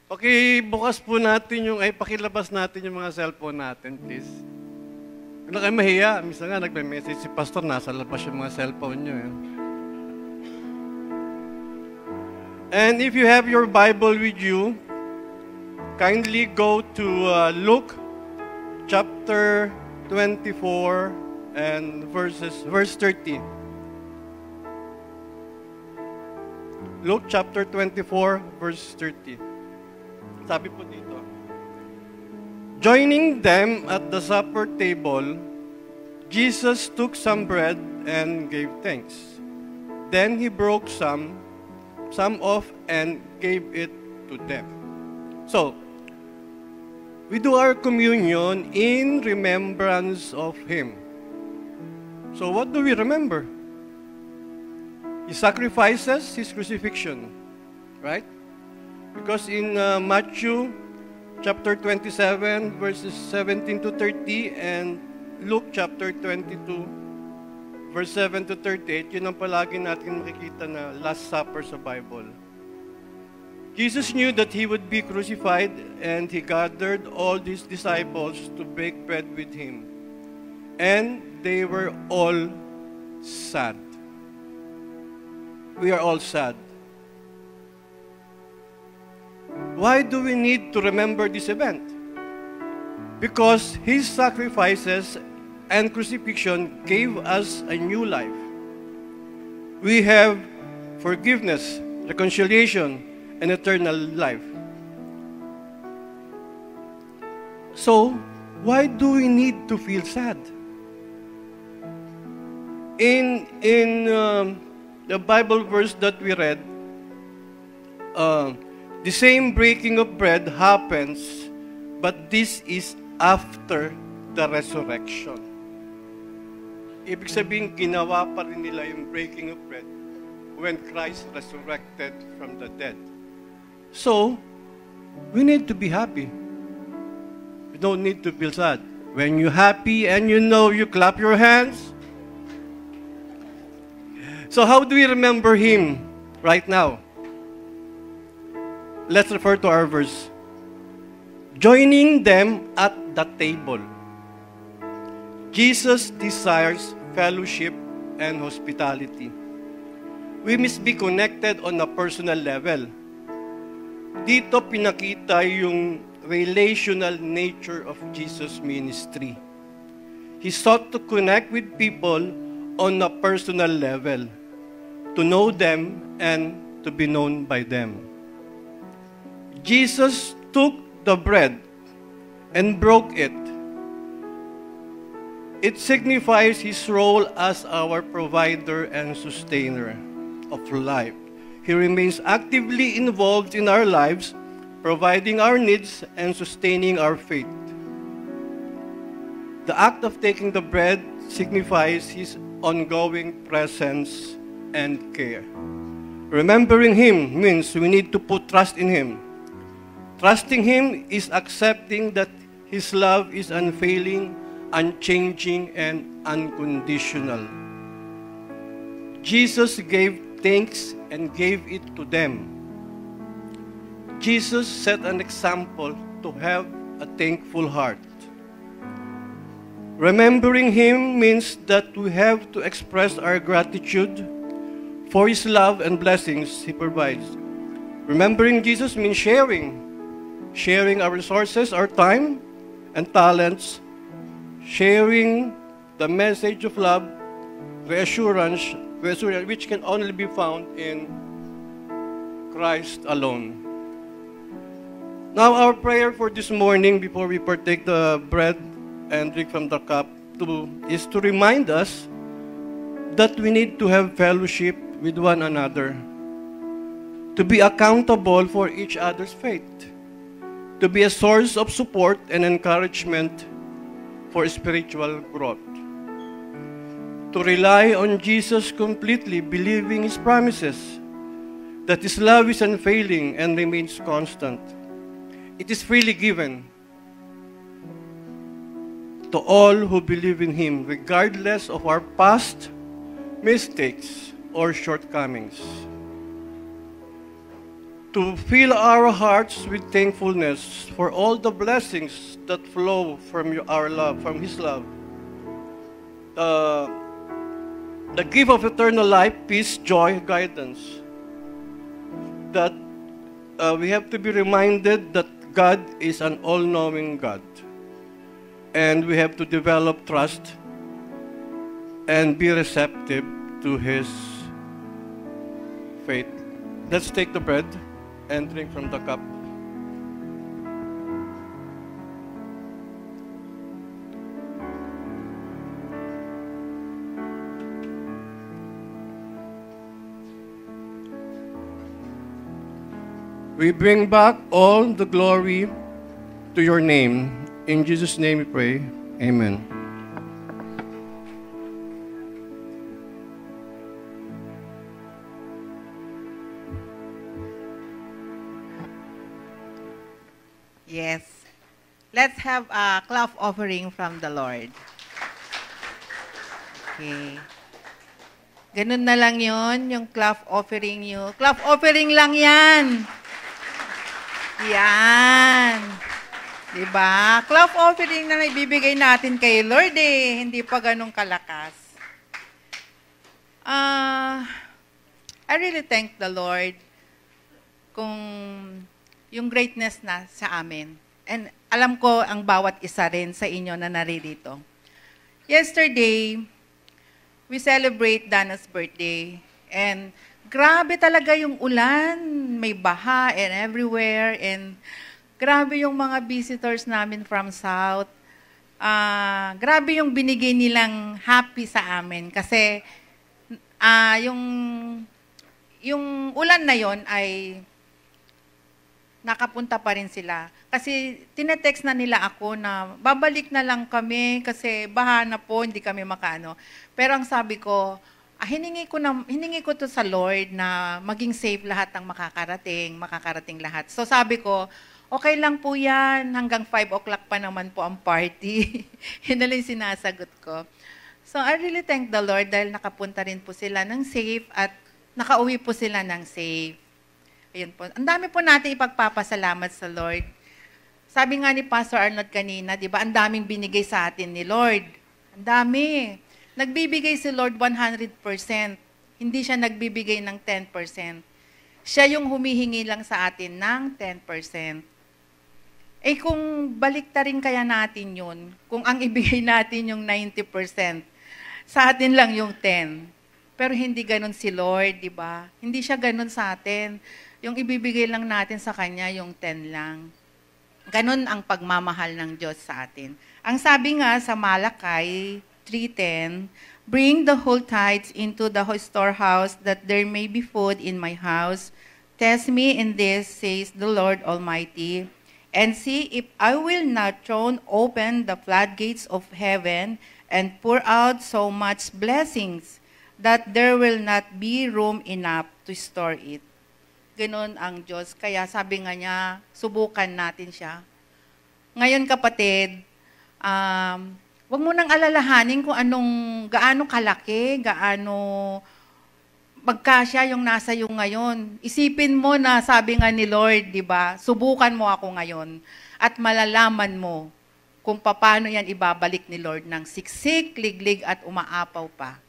E: Pakibukas po natin pakilabas natin yung mga cellphone natin, please. Ano kayo mahiya? Minsan nga, nagme-message si pastor, nasa labas yung mga cellphone nyo. Eh. And if you have your Bible with you, kindly go to Luke chapter 24 and verse 30. Luke chapter 24, verse 30. Sabi po dito, joining them at the supper table, Jesus took some bread and gave thanks. Then he broke some off and gave it to them. So, we do our communion in remembrance of Him. So what do we remember? His sacrifices, His crucifixion, right? Because in Matthew chapter 27, verses 17 to 30, and Luke chapter 22, verse 7 to 38, yun ang palagi natin makikita na Last Supper sa Bible. Jesus knew that He would be crucified, and He gathered all His disciples to break bread with Him. And they were all sad. We are all sad. Why do we need to remember this event? Because His sacrifices and crucifixion gave us a new life. We have forgiveness, reconciliation, and eternal life. So, why do we need to feel sad? In the Bible verse that we read, the same breaking of bread happens, but this is after the resurrection. Ibig sabihin, ginawa pa rin nila yung breaking of bread when Christ resurrected from the dead. So, we need to be happy. We don't need to feel sad. When you're happy and you know, you clap your hands. So how do we remember Him right now? Let's refer to our verse. Joining them at the table. Jesus desires fellowship and hospitality. We must be connected on a personal level. Dito pinakita yung relational nature of Jesus' ministry. He sought to connect with people on a personal level, to know them and to be known by them. Jesus took the bread and broke it. It signifies His role as our provider and sustainer of life. He remains actively involved in our lives, providing our needs and sustaining our faith. The act of taking the bread signifies His ongoing presence and care. Remembering Him means we need to put trust in Him. Trusting Him is accepting that His love is unfailing, unchanging, and unconditional. Jesus gave thanks and gave it to them. Jesus set an example to have a thankful heart. Remembering Him means that we have to express our gratitude for His love and blessings He provides. Remembering Jesus means sharing our resources, our time and talents, sharing the message of love, reassurance, which can only be found in Christ alone. Now, our prayer for this morning, before we partake the bread and drink from the cup, is to remind us that we need to have fellowship with one another, to be accountable for each other's faith, to be a source of support and encouragement for spiritual growth, to rely on Jesus completely, believing His promises, that His love is unfailing and remains constant. It is freely given to all who believe in Him, regardless of our past mistakes or shortcomings. To fill our hearts with thankfulness for all the blessings that flow from our love, from His love. The gift of eternal life, peace, joy, guidance. That we have to be reminded that God is an all-knowing God. And we have to develop trust and be receptive to His faith. Let's take the bread and drink from the cup. We bring back all the glory to Your name. In Jesus' name we pray. Amen.
F: Yes. Let's have a clap offering from the Lord. Okay. Ganun na lang yon yung clap offering nyo. Clap offering lang yan. Yan. Diba? Clap offering na ibibigay natin kay Lord eh. Hindi pa ganun kalakas. I really thank the Lord kung yung greatness na sa amin. And alam ko ang bawat isa rin sa inyo na naririto. Yesterday, we celebrate Dana's birthday. And grabe talaga yung ulan. May baha and everywhere. And grabe yung mga visitors namin from South. Grabe yung binigay nilang happy sa amin. Kasi yung ulan na yon ay nakapunta pa rin sila. Kasi tinetext na nila ako na babalik na lang kami kasi baha na po, hindi kami makaano. Pero ang sabi ko, hiningi ko to sa Lord na maging safe lahat ng makakarating lahat. So sabi ko, okay lang po yan, hanggang 5 o'clock pa naman po ang party. Yun na lang yung sinasagot ko. So I really thank the Lord dahil nakapunta rin po sila ng safe at nakauwi po sila ng safe. Ayun po. Ang dami po natin ipagpapasalamat sa Lord. Sabi nga ni Pastor Arnold kanina, di ba, ang daming binigay sa atin ni Lord. Ang dami. Nagbibigay si Lord 100%. Hindi siya nagbibigay ng 10%. Siya yung humihingi lang sa atin ng 10%. Eh kung baliktarin kaya natin yun, kung ang ibigay natin yung 90%, sa atin lang yung 10%. Pero hindi ganun si Lord, di ba? Hindi siya ganun sa atin. Yung ibibigay lang natin sa Kanya, yung 10 lang. Ganun ang pagmamahal ng Diyos sa atin. Ang sabi nga sa Malakay 3:10, bring the whole tithes into the storehouse, that there may be food in my house. Test me in this, says the Lord Almighty, and see if I will not throw open the floodgates of heaven and pour out so much blessings that there will not be room enough to store it. Ganon ang Diyos. Kaya sabi nga niya, subukan natin siya. Ngayon kapatid, wag mo nang alalahanin kung gaano kalaki, gaano magkasya yung nasa iyo ngayon. Isipin mo na sabi nga ni Lord, di ba? Subukan mo ako ngayon at malalaman mo kung paano yan ibabalik ni Lord ng siksik, liglig at umaapaw pa.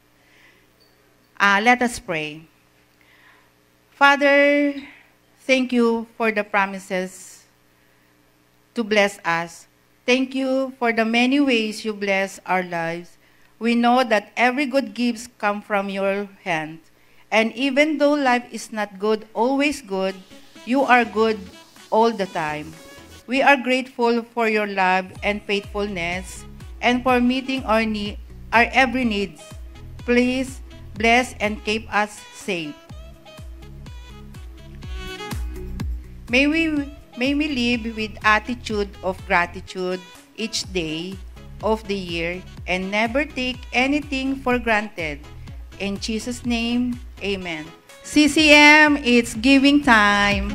F: Let us pray. Father, thank you for the promises to bless us. Thank you for the many ways you bless our lives. We know that every good gifts come from your hand. And even though life is not good, always good, you are good all the time. We are grateful for your love and faithfulness and for meeting our every needs. Please bless and keep us safe. May we live with attitude of gratitude each day of the year and never take anything for granted. In Jesus' name, amen. CCM, it's giving time.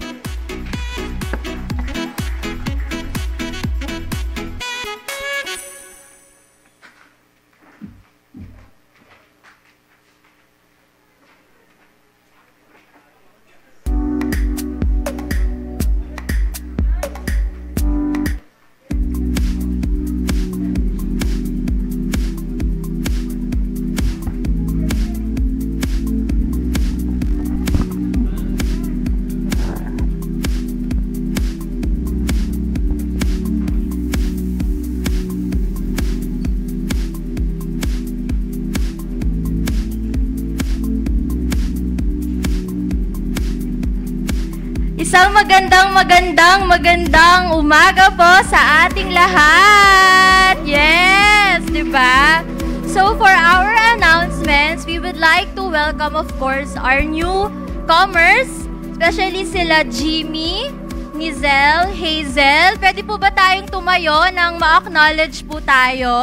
G: Isang magandang umaga po sa ating lahat. Yes, di ba? So for our announcements, we would like to welcome, of course, our newcomers, especially sila Jimmy, Nizel, Hazel. Pwede po ba tayong tumayo nang ma-acknowledge po tayo?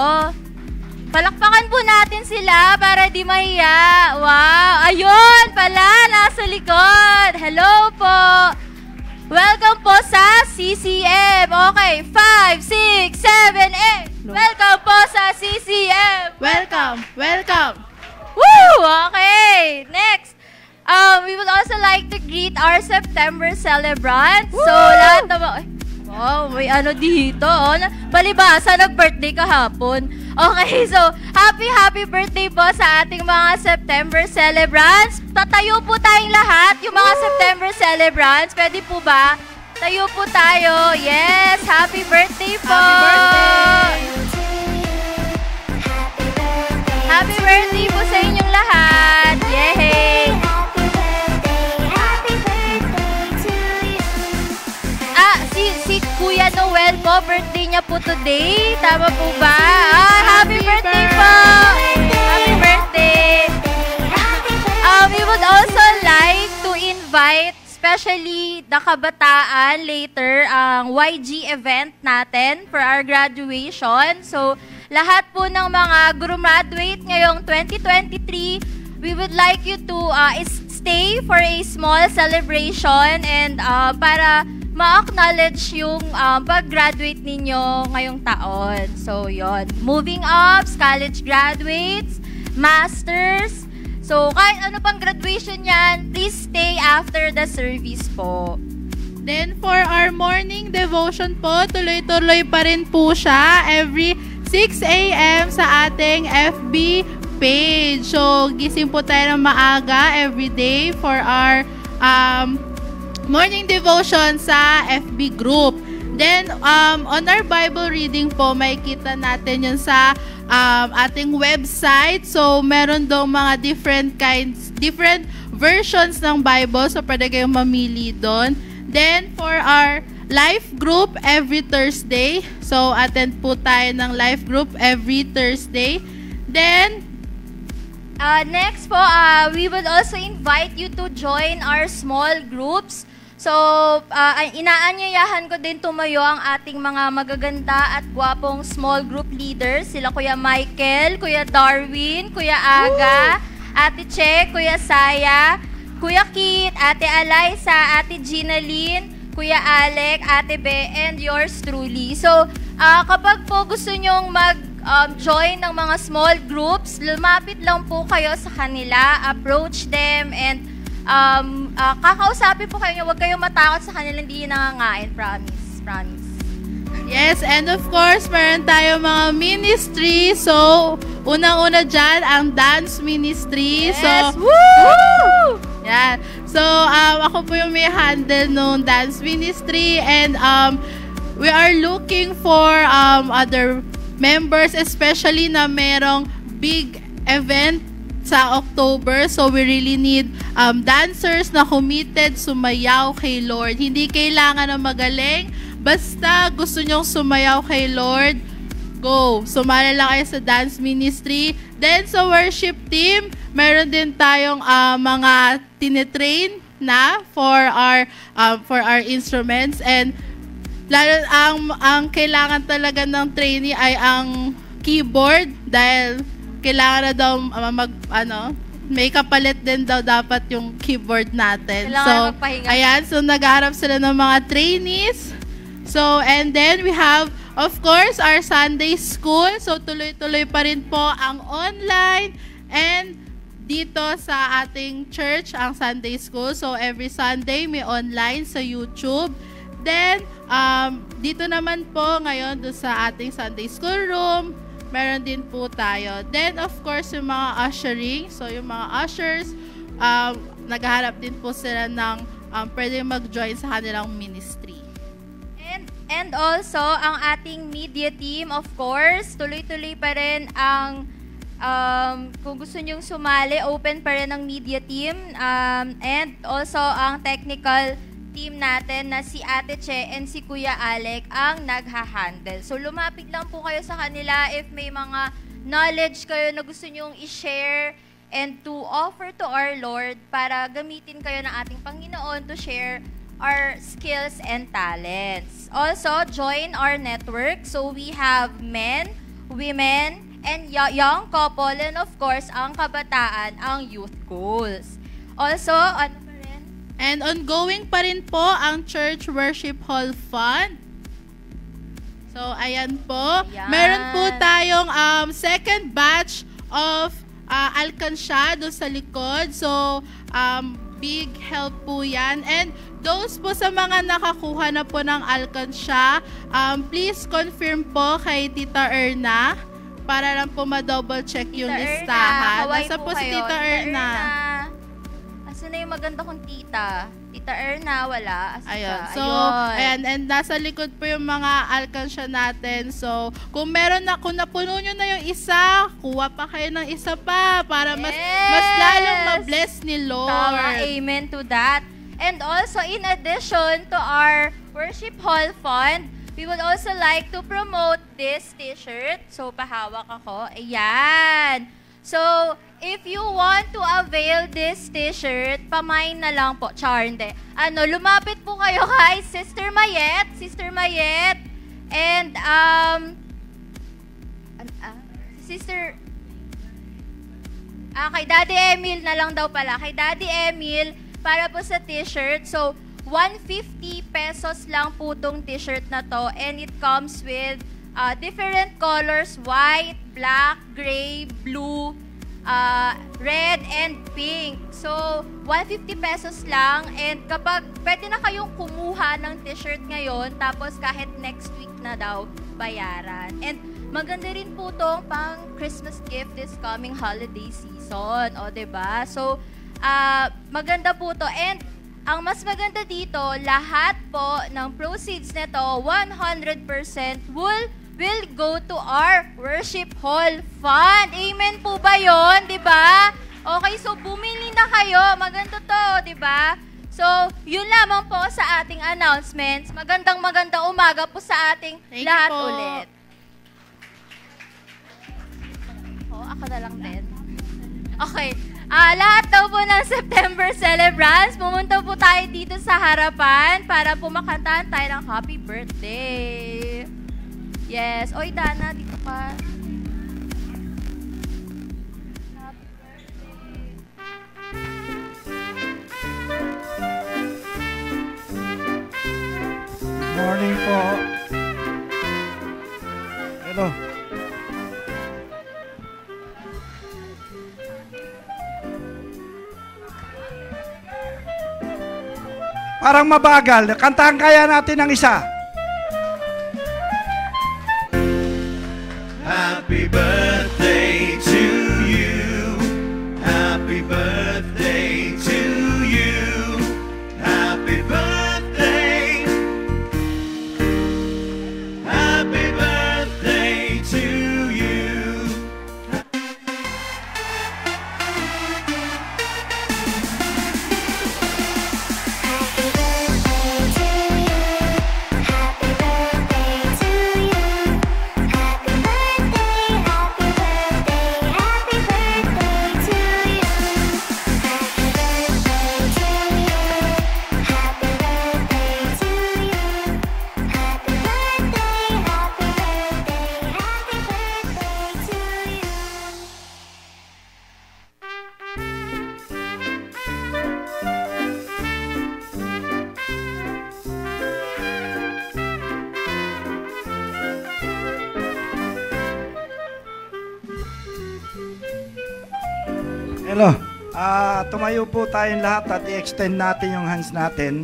G: Palakpakan po natin sila para di mahiya. Wow! Ayun pala, nasa likod. Hello po! Welcome po sa CCM. Okay, 5, 6, 7, 8. Welcome po sa CCM.
H: Welcome.
G: Woo! Okay, next. We would also like to greet our September celebrants. Woo! So, lahat na may ano dito. Palibasa, nag-birthday kahapon. Okay, so, happy birthday po sa ating mga September celebrants. Tatayo po tayong lahat, yung mga September celebrants. Pwede po ba? Tayo po tayo. Yes, happy birthday po! Happy birthday po sa inyong lahat! Yay! si Kuya Noel po, birthday niya po today. Tama po ba? Happy birthday po! Happy birthday! We would also like to invite, especially the kabataan later, ang YG event natin for our graduation. So, lahat po ng mga graduate ngayong 2023, we would like you to stay for a small celebration and para ma-acknowledge yung pag-graduate ninyo ngayong taon. So, yon. Moving up, college graduates, masters. So, kahit ano pang graduation yan, please stay after the service po.
H: Then, for our morning devotion po, tuloy-tuloy pa rin po siya every 6 a.m. sa ating FB page. So, gising po tayo ng maaga every day for our morning devotion sa FB group. Then, on our Bible reading po, makikita natin yun sa ating website. So, meron daw mga different versions ng Bible. So, pwede kayong mamili doon. Then, for our life group every Thursday. So, attend po tayo ng life group every Thursday. Then,
G: next po, we would also invite you to join our small groups. So, inaanyayahan ko din tumayo ang ating mga magaganda at gwapong small group leaders. Sila Kuya Michael, Kuya Darwin, Kuya Aga, Ate Che, Kuya Saya, Kuya Kit, Ate Alaysa, Ate Ginaline, Kuya Alec, Ate Be, and yours truly. So, kapag po gusto nyong join ng mga small groups, lumapit lang po kayo sa kanila, approach them, and kakausapin po kayo, huwag kayong matakot sa kanila, hindi nangangain, promise.
H: yes, and of course, meron tayo mga ministry. So, unang-una dyan, ang dance ministry.
G: Yes,
H: so,
G: woo!
H: Yeah. So, ako po yung may handle nung dance ministry, and we are looking for other members, especially na merong big event sa October. So, we really need dancers na committed, sumayaw kay Lord. Hindi kailangan na magaling. Basta gusto nyong sumayaw kay Lord, go. Sumali lang kayo sa dance ministry. Then, sa worship team, meron din tayong mga tinetrain na for our instruments. And, lalo ang kailangan talaga ng trainee ay ang keyboard, dahil kailangan na daw may kapalit din daw dapat yung keyboard natin.
G: Kailangan magpahinga.
H: Ayan, so naghaharap sila ng mga trainees. So, and then we have, of course, our Sunday school. So, tuloy-tuloy pa rin po ang online and dito sa ating church, ang Sunday school. So, every Sunday may online sa YouTube. Then, dito naman po ngayon doon sa ating Sunday school room, meron din po tayo. Then, of course, yung mga ushering. So, yung mga ushers, naghahanap din po sila ng pwede mag-join sa kanilang ministry.
G: And also, ang ating media team, of course, tuloy-tuloy pa rin ang, kung gusto nyong sumali, open pa rin ang media team. And also, ang technical team natin na si Ate Che and si Kuya Alec ang nagha-handle. So, lumapit lang po kayo sa kanila if may mga knowledge kayo na gusto nyong i-share and to offer to our Lord para gamitin kayo ng ating Panginoon to share our skills and talents. Also, join our network. So, we have men, women, and young couple, and of course, ang kabataan, ang youth goals. Also,
H: and ongoing pa rin po ang Church Worship Hall Fund. So, ayan po.
G: Ayan.
H: Meron po tayong second batch of Alcansya doon sa likod. So, big help po yan. And those po sa mga nakakuha na po ng Alcansya, please confirm po kay Tita Erna para lang po ma-double check yung listahan. Nasa po si Tita Erna.
G: Asan na yung maganda kong tita? Tita Erna, wala. Asan
H: Ayun.
G: siya?
H: So, ayan. And nasa likod po yung mga Alcansya natin. So, kung meron na, kung napuno nyo na yung isa, kuha pa kayo ng isa pa para mas lalong ma-bless ni Lord.
G: Tama, amen to that. And also, in addition to our Worship Hall Fund, we would also like to promote this t-shirt. So, pahawak ako. Ayan. So, if you want to avail this t-shirt, pamain na lang po. Char, hindi. Lumapit po kayo kay Sister Mayet. Sister Mayet. And, Sister... kay Daddy Emil na lang daw pala. Kay Daddy Emil, para po sa t-shirt. So, 150 pesos lang po tong t-shirt na to. And it comes with different colors, white, black, gray, blue, red, and pink. So, 150 pesos lang. And kapag pwede na kayong kumuha ng t-shirt ngayon, tapos kahit next week na daw bayaran. And maganda rin po tong pang Christmas gift this coming holiday season. O, diba? So, maganda po to. And ang mas maganda dito, lahat po ng proceeds nito, 100% will go to our Worship Hall Fund. Amen po ba yun? Diba? Okay, so bumili na kayo. Maganda to, diba? So, yun lamang po sa ating announcements. Magandang umaga po sa ating lahat ulit. Ako na lang din. Okay. Lahat daw po ng September celebrants, pumunta po tayo dito sa harapan para po makantahan tayo ng happy birthday. Yes. Oy, Dana, dito ka. Happy birthday.
I: Morning po. Hello. Parang mabagal. Kantahan kaya natin ng isa.
B: Happy birthday to you. Happy birthday to you. Happy birthday. Happy birthday to you.
I: Hello. Tumayo po tayong lahat at i-extend natin yung hands natin.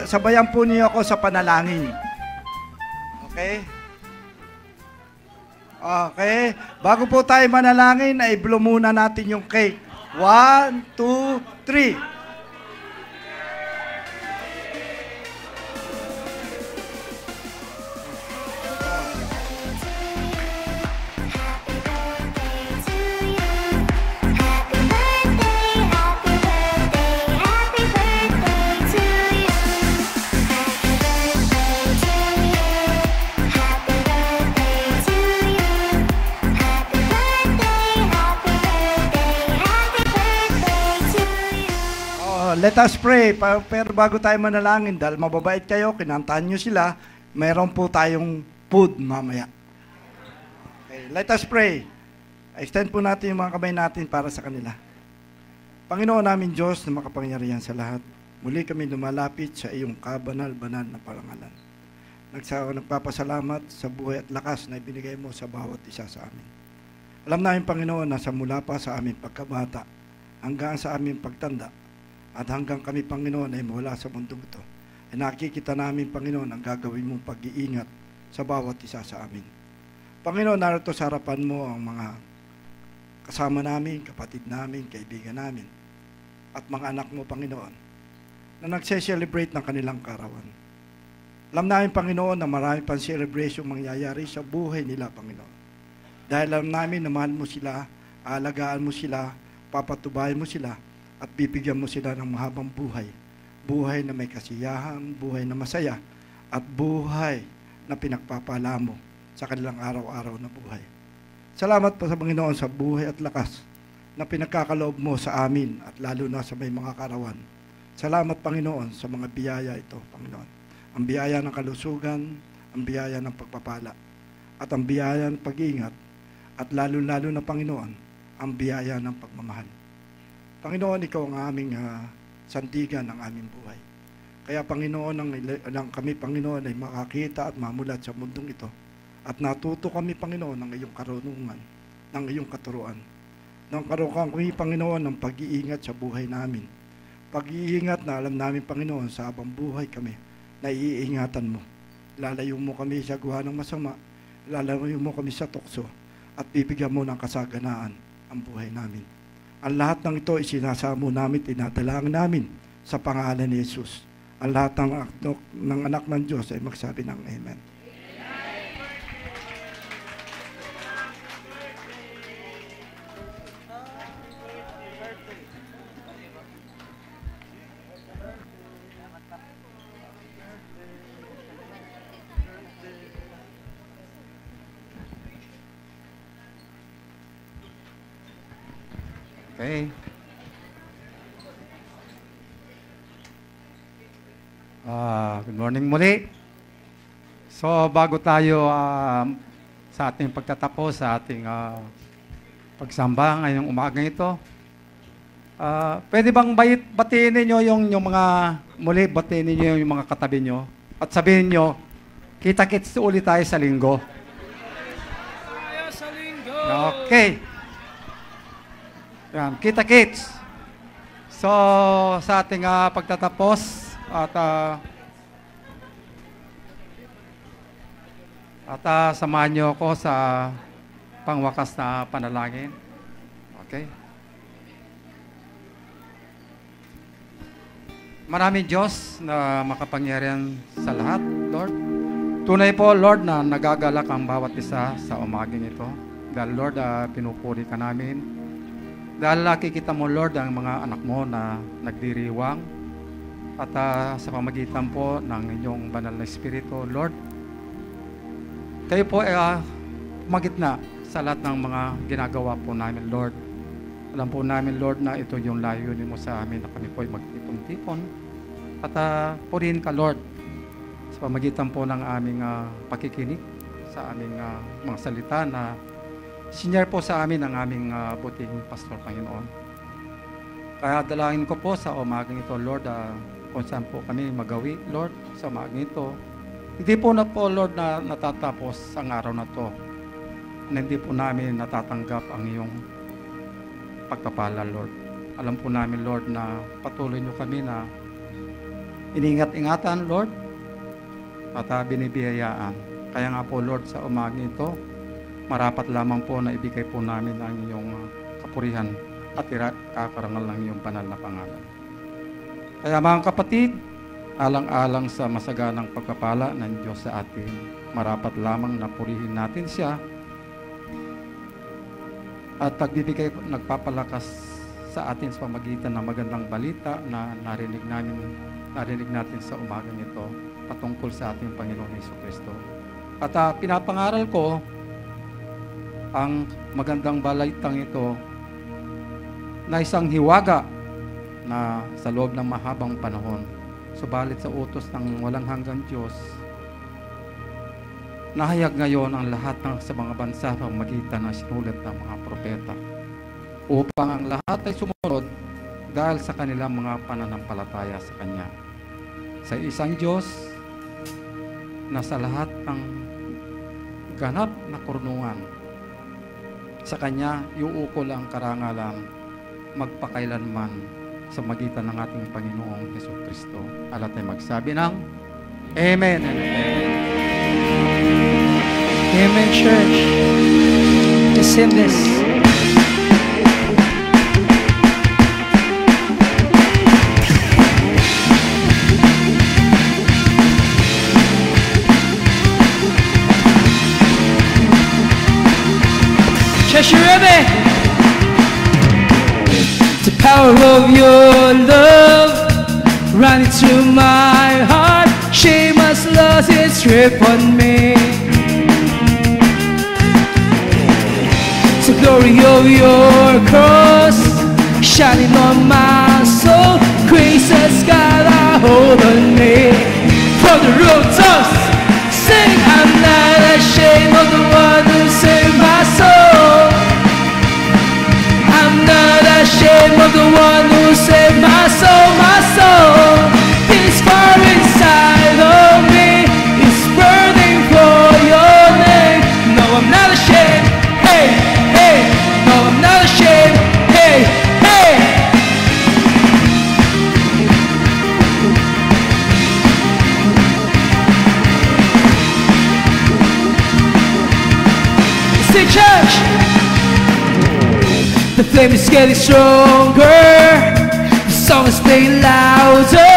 I: Sabayan po niyo ako sa panalangin. Okay? Okay. Bago po tayo manalangin, ay blow muna natin yung cake. 1, 2, 3. Let us pray. Pero bago tayo manalangin, dahil mababait kayo, kinantahan nyo sila, mayroon po tayong food mamaya. Okay, let us pray. Extend po natin yung mga kamay natin para sa kanila. Panginoon namin Diyos na makapangyarihan sa lahat, muli kami lumalapit sa iyong kabanal-banal na parangalan. Nagpapasalamat sa buhay at lakas na ibinigay mo sa bawat isa sa amin. Alam namin, Panginoon, na sa mula pa sa aming pagkabata hanggang sa aming pagtanda, at hanggang kami, Panginoon, ay mawala sa mundong ito, ay nakikita namin, Panginoon, ang gagawin mong pag-iingat sa bawat isa sa amin. Panginoon, narito sa harapan mo ang mga kasama namin, kapatid namin, kaibigan namin, at mga anak mo, Panginoon, na nagse-celebrate ng kanilang karawan. Alam namin, Panginoon, na marami pang celebration mangyayari sa buhay nila, Panginoon. Dahil alam namin na mahal mo sila, aalagaan mo sila, papatubayan mo sila, at bibigyan mo sila ng mahabang buhay. Buhay na may kasiyahan, buhay na masaya, at buhay na pinagpapala mo sa kanilang araw-araw na buhay. Salamat po sa Panginoon sa buhay at lakas na pinagkakaloob mo sa amin at lalo na sa may mga karawan. Salamat, Panginoon, sa mga biyaya ito, Panginoon. Ang biyaya ng kalusugan, ang biyaya ng pagpapala, at ang biyaya ng pag-iingat, at lalo-lalo na, Panginoon, ang biyaya ng pagmamahal. Panginoon, ikaw ang aming sandigan ng aming buhay. Kaya, Panginoon, ang kami, Panginoon, ay makakita at mamulat sa mundong ito. At natuto kami, Panginoon, ng iyong karunungan, ng iyong katuruan. Nang karoon kami, Panginoon, ng pag-iingat sa buhay namin. Pag-iingat na alam namin, Panginoon, sa habang buhay kami, na iingatan mo. Lalayo mo kami sa gawa ng masama, lalayo mo kami sa tukso, at bibigyan mo ng kasaganaan ang buhay namin. Ang lahat ng ito isinasamo namin, tinadalangin namin sa pangalan ni Jesus. Ang lahat ng anak ng Diyos ay magsabi ng Amen.
J: Okay. Good morning muli. So, bago tayo sa ating pagtatapos, sa ating pagsamba ngayong umaga ito, pwede bang batiin ninyo yung mga, muli batiin ninyo yung mga katabi nyo at sabihin nyo, kita-kits ulit tayo sa linggo. Okay. Yan, kita-kits. So, sa ating pagtatapos at samahan niyo ako sa pangwakas na panalangin. Okay? Maraming Diyos na makapangyarihan sa lahat, Lord. Tunay po, Lord, na nagagalak ang bawat isa sa umaging ito. Dahil, Lord, pinupuri ka namin. Dahil nakikita mo, Lord, ang mga anak mo na nagdiriwang at sa pamagitan po ng inyong banal na Espiritu, Lord, kayo po ay magitna sa lahat ng mga ginagawa po namin, Lord. Alam po namin, Lord, na ito yung layunin mo sa amin na kami po ay magtipon-tipon at purihin ka, Lord, sa pamagitan po ng aming pakikinig sa aming mga salita na sinyer po sa amin ang aming buting pastor, Panginoon. Kaya dalangin ko po sa umagang ito, Lord, kung saan po kami magawi, Lord, sa umagang ito. Hindi po na po, Lord, na natatapos ang araw na to. Na hindi po namin natatanggap ang iyong pagpapala, Lord. Alam po namin, Lord, na patuloy nyo kami na iningat-ingatan, Lord, at binibiyayaan. Kaya nga po, Lord, sa umagang ito, marapat lamang po na ibigay po namin ang iyong kapurihan at kakarangal ng iyong banal na pangalan. Kaya mga kapatid, alang-alang sa masaganang pagpapala ng Diyos sa atin, marapat lamang na purihin natin siya at nagpapalakas sa atin sa pamagitan ng magandang balita na narinig natin sa umagang ito patungkol sa ating Panginoon Jesucristo. At pinapangaral ko ang magandang balitang ito na isang hiwaga na sa loob ng mahabang panahon. Subalit sa utos ng walang hanggang Diyos, nahayag ngayon ang lahat sa mga bansa sa magitan ng sinulat ng mga propeta upang ang lahat ay sumunod dahil sa kanilang mga pananampalataya sa Kanya. Sa isang Diyos na sa lahat ng ganap na karunungan, sa Kanya iuukol ang karangalan magpakailanman sa magitan ng ating Panginoong Jesucristo. Alat ay magsabi ng Amen and Amen.
A: Amen, church. Let's sing this. Cheshire,
B: power of your love running through my heart. Shame has lost its grip on me. The glory of your cross shining on my soul. Grace has got a hold on me. From the rooftops, sing, I'm not ashamed of the one who saved my soul. I'm not ashamed of the one who saved my soul, my soul. This fire inside of me is burning for your name. No, I'm not ashamed. Hey, hey, no, I'm not ashamed. Hey, hey. See, church, the flame is getting stronger. The song is playing louder.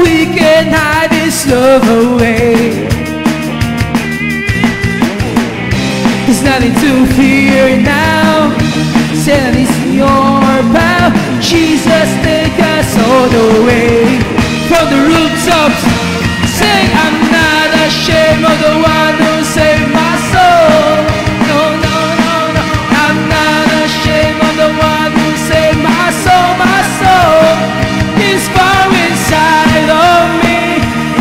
B: We can hide this love away. There's nothing to fear now. Satan is in your power. Jesus, take us all the way. From the rooftops, sing, I'm not ashamed of the one who saved my soul. No, no, no, no, I'm not ashamed of the one who saved my soul, my soul. This fire inside of me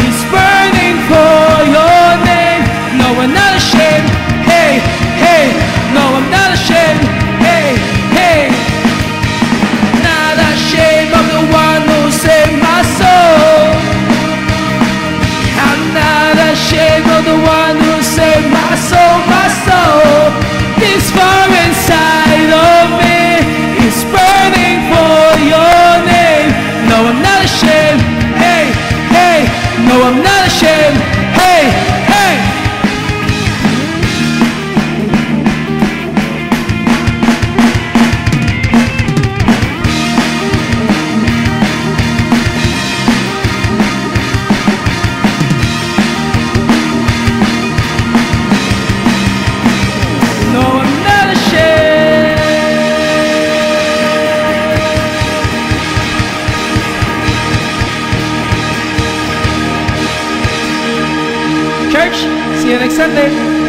B: is burning for your name. No, I'm not ashamed. Hey, hey, no, I'm not ashamed. Hey, hey, not ashamed of the one who saved my soul. I'm not ashamed of the one who saved my soul, my soul. This fire inside of me is burning for your name. No, I'm not ashamed. Hey, hey, no, I'm not ashamed. Hey, hey. No, I'm not ashamed. Church, see you next Sunday.